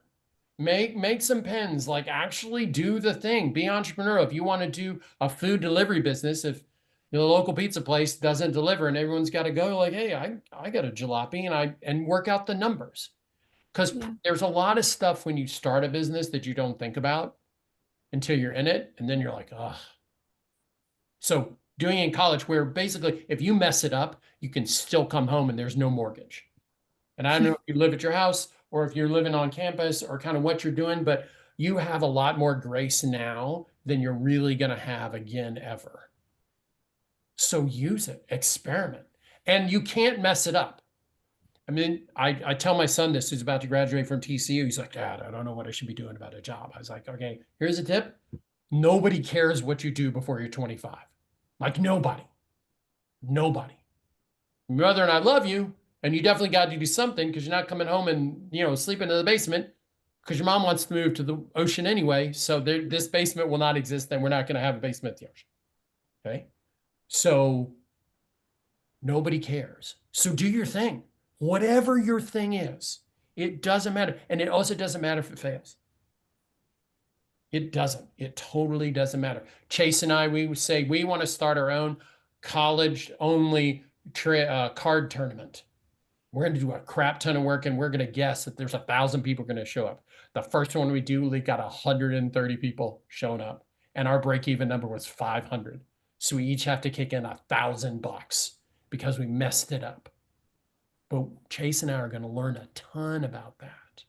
Make some pens, like actually do the thing. Be entrepreneurial. If you want to do a food delivery business, if the local pizza place doesn't deliver and everyone's got to go, like, hey, I got a jalopy and work out the numbers. Because Yeah. there's a lot of stuff when you start a business that you don't think about until you're in it, and then you're like, ugh. So doing it in college, where basically if you mess it up, you can still come home and there's no mortgage. And I don't know if you live at your house or if you're living on campus or kind of what you're doing, but you have a lot more grace now than you're really going to have again ever. So use it, experiment, and you can't mess it up. I mean, I tell my son this, who's about to graduate from TCU. He's like, Dad, I don't know what I should be doing about a job. I was like, okay, here's a tip. Nobody cares what you do before you're 25. Like nobody. Your mother and I love you, and you definitely got to do something because you're not coming home and, sleeping in the basement because your mom wants to move to the ocean anyway. So this basement will not exist, and we're not going to have a basement at the ocean. Okay. So nobody cares. So do your thing. Whatever your thing is, it doesn't matter. And it also doesn't matter if it fails. It doesn't. It totally doesn't matter. Chase and I, we would say we want to start our own college-only card tournament. We're going to do a crap ton of work, and we're going to guess that there's 1,000 people going to show up. The first one we do, we got 130 people showing up, and our break-even number was 500. So we each have to kick in $1,000 because we messed it up. But Chase and I are going to learn a ton about that.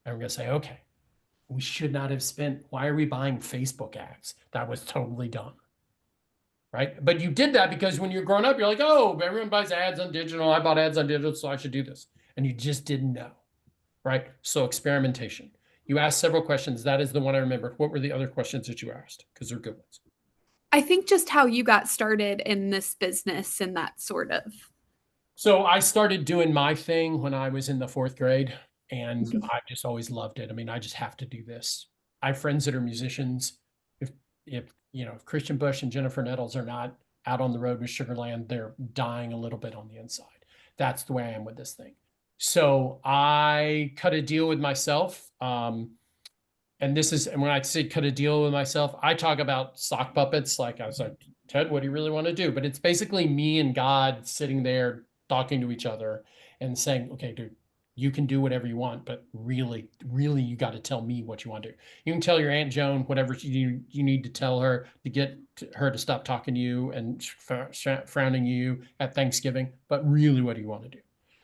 And we're going to say, okay, we should not have spent, why are we buying Facebook ads? That was totally dumb. Right? But you did that because when you're growing up, you're like, oh, everyone buys ads on digital. I bought ads on digital, so I should do this. And you just didn't know. Right? So experimentation. You asked several questions. That is the one I remember. What were the other questions that you asked? Because they're good ones. I think just how you got started in this business and that sort of. So I started doing my thing when I was in the 4th grade, and I just always loved it. I mean, I just have to do this. I have friends that are musicians. If Christian Bush and Jennifer Nettles are not out on the road with Sugarland, they're dying a little bit on the inside. That's the way I am with this thing. So I cut a deal with myself. And when I say cut a deal with myself, I talk about sock puppets. Like I was like, Ted, what do you really want to do? But it's basically me and God sitting there talking to each other and saying, okay, dude, you can do whatever you want, but really, really, you got to tell me what you want to do. You can tell your Aunt Joan whatever you need to tell her to get her to stop talking to you and frowning you at Thanksgiving, but really, what do you want to do?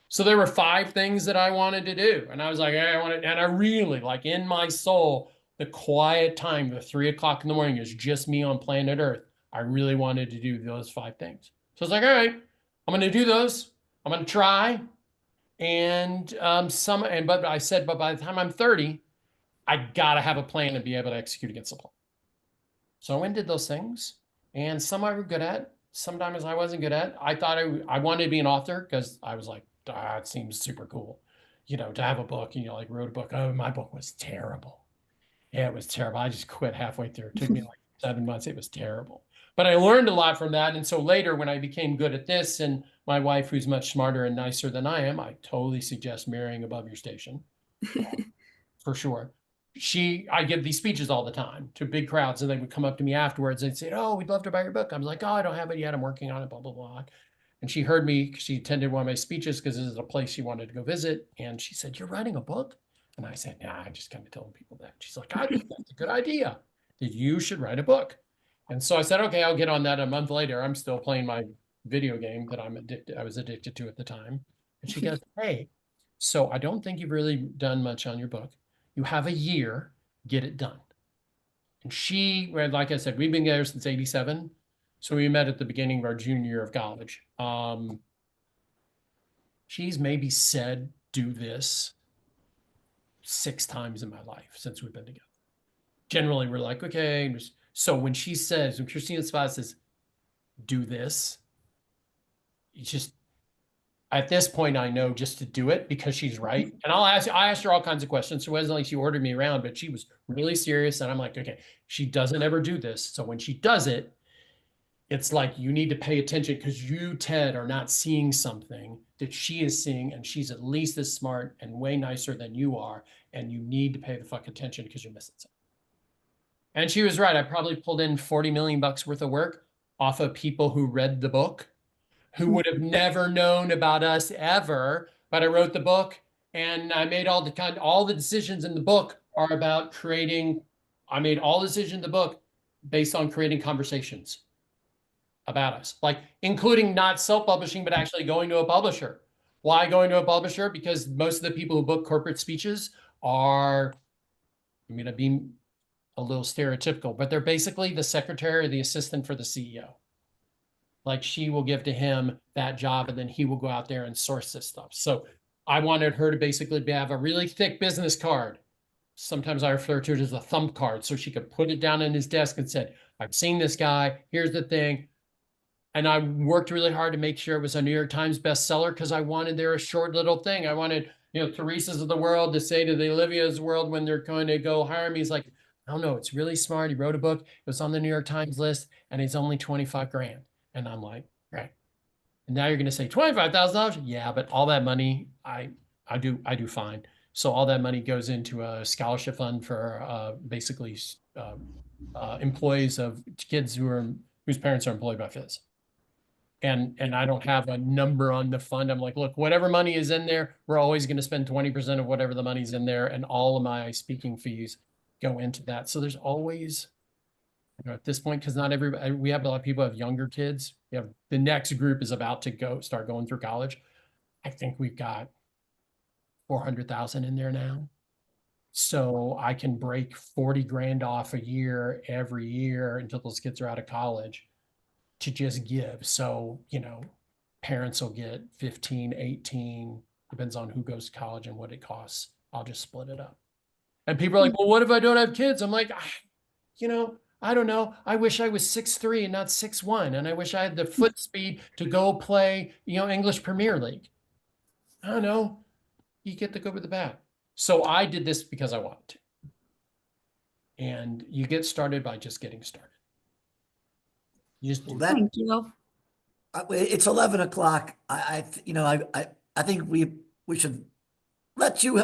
So there were 5 things that I wanted to do. And I was like, hey, I want it. And I really, like in my soul, the quiet time, the 3 o'clock in the morning is just me on planet Earth. I really wanted to do those 5 things. So I was like, all right, I'm going to do those. I'm going to try. And but I said, but by the time I'm 30, I gotta have a plan to be able to execute against the plan. So I went and did those things, and some I were good at, sometimes I wasn't good at. I thought I wanted to be an author because I was like, it seems super cool, to have a book. Like wrote a book. Oh, my book was terrible. Yeah, it was terrible. I just quit halfway through. It took me like 7 months. It was terrible. But I learned a lot from that. And so later when I became good at this, and my wife, who's much smarter and nicer than I am, I totally suggest marrying above your station. For sure. I give these speeches all the time to big crowds, and they would come up to me afterwards and say, oh, we'd love to buy your book. I was like, oh, I don't have it yet. I'm working on it, blah, blah, blah. And she heard me, she attended one of my speeches because this is a place she wanted to go visit. And she said, you're writing a book? And I said, nah, I'm just kind of telling people that. She's like, I think that's a good idea, that you should write a book. And so I said, okay, I'll get on that. A month later, I'm still playing my video game that I was addicted to at the time. And she goes, hey, so I don't think you've really done much on your book. You have a year, get it done. And she, like I said, we've been together since 87. So we met at the beginning of our junior year of college. She's maybe said, do this 6 times in my life since we've been together. Generally, we're like, okay. So when Christina Spaz says, do this, it's just, at this point, I know just to do it because she's right. And I asked her all kinds of questions. So it wasn't like she ordered me around, but she was really serious. And I'm like, okay, she doesn't ever do this. So when she does it, it's like you need to pay attention because you, Ted, are not seeing something that she is seeing, and she's at least as smart and way nicer than you are, and you need to pay the fuck attention because you're missing something. And she was right. I probably pulled in 40 million bucks worth of work off of people who read the book, who would have never known about us ever, but I wrote the book and I made all the decisions in the book are about creating. I made all the decisions in the book based on creating conversations about us, like including not self-publishing, but actually going to a publisher. Why going to a publisher? Because most of the people who book corporate speeches are, I'm going to be a little stereotypical, but they're basically the secretary or the assistant for the CEO. Like she will give to him that job and then he will go out there and source this stuff. So I wanted her to basically have a really thick business card. Sometimes I refer to it as a thumb card. So she could put it down on his desk and said, I've seen this guy. Here's the thing. And I worked really hard to make sure it was a New York Times bestseller because I wanted there a short little thing. I wanted, Teresa's of the world to say to the Olivia's world when they're going to go hire me, he's like, I don't know, it's really smart. He wrote a book. It was on the New York Times list and it's only 25 grand. And I'm like, right. And now you're going to say $25,000? Yeah, but all that money, I do fine. So all that money goes into a scholarship fund for basically employees of kids whose parents are employed by FIZZ. And I don't have a number on the fund. I'm like, look, whatever money is in there, we're always going to spend 20% of whatever the money's in there. And all of my speaking fees go into that. So there's always, at this point, because not everybody, we have a lot of people who have younger kids. We have the next group is about to start going through college. I think we've got 400,000 in there now. So I can break 40 grand off a year every year until those kids are out of college to just give. So, parents will get 15, 18, depends on who goes to college and what it costs. I'll just split it up. And people are like, well, what if I don't have kids? I'm like, I don't know. I wish I was 6'3" and not 6'1". And I wish I had the foot speed to go play, English Premier League. I don't know. You get to go with the bat. So I did this because I wanted to. And you get started by just getting started. You just Thank you. It's 11 o'clock. I think we should let you.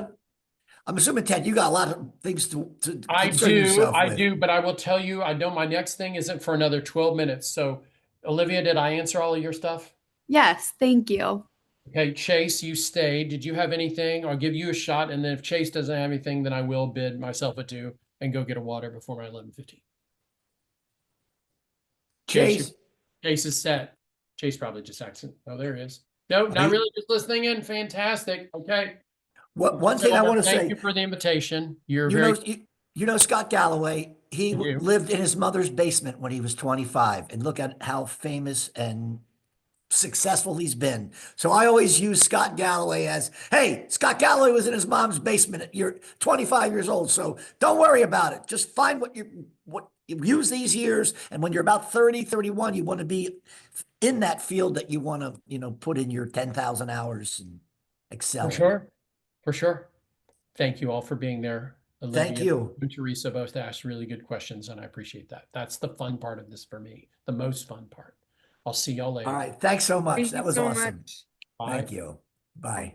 I'm assuming, Ted, you got a lot of things to concern yourself with. I do, but I will tell you, I know my next thing isn't for another 12 minutes. So, Olivia, did I answer all of your stuff? Yes, thank you. Okay, Chase, you stayed. Did you have anything? I'll give you a shot, and then if Chase doesn't have anything, then I will bid myself adieu and go get a water before my 11:15. Chase is set. Chase probably just accident. Oh, there he is. No, not really. Just listening in. Fantastic. Okay. One thing I want to say. Thank you for the invitation. You know Scott Galloway. He lived in his mother's basement when he was 25, and look at how famous and successful he's been. So I always use Scott Galloway as, hey, Scott Galloway was in his mom's basement. You're 25 years old, so don't worry about it. Just find what you use these years, and when you're about 30, 31, you want to be in that field that you want to, put in your 10,000 hours and excel. For sure. Thank you all for being there. Olivia, thank you. And Teresa both asked really good questions, and I appreciate that. That's the fun part of this for me, the most fun part. I'll see y'all later. All right. Thanks so much. That was awesome. Much. Bye. Thank you. Bye.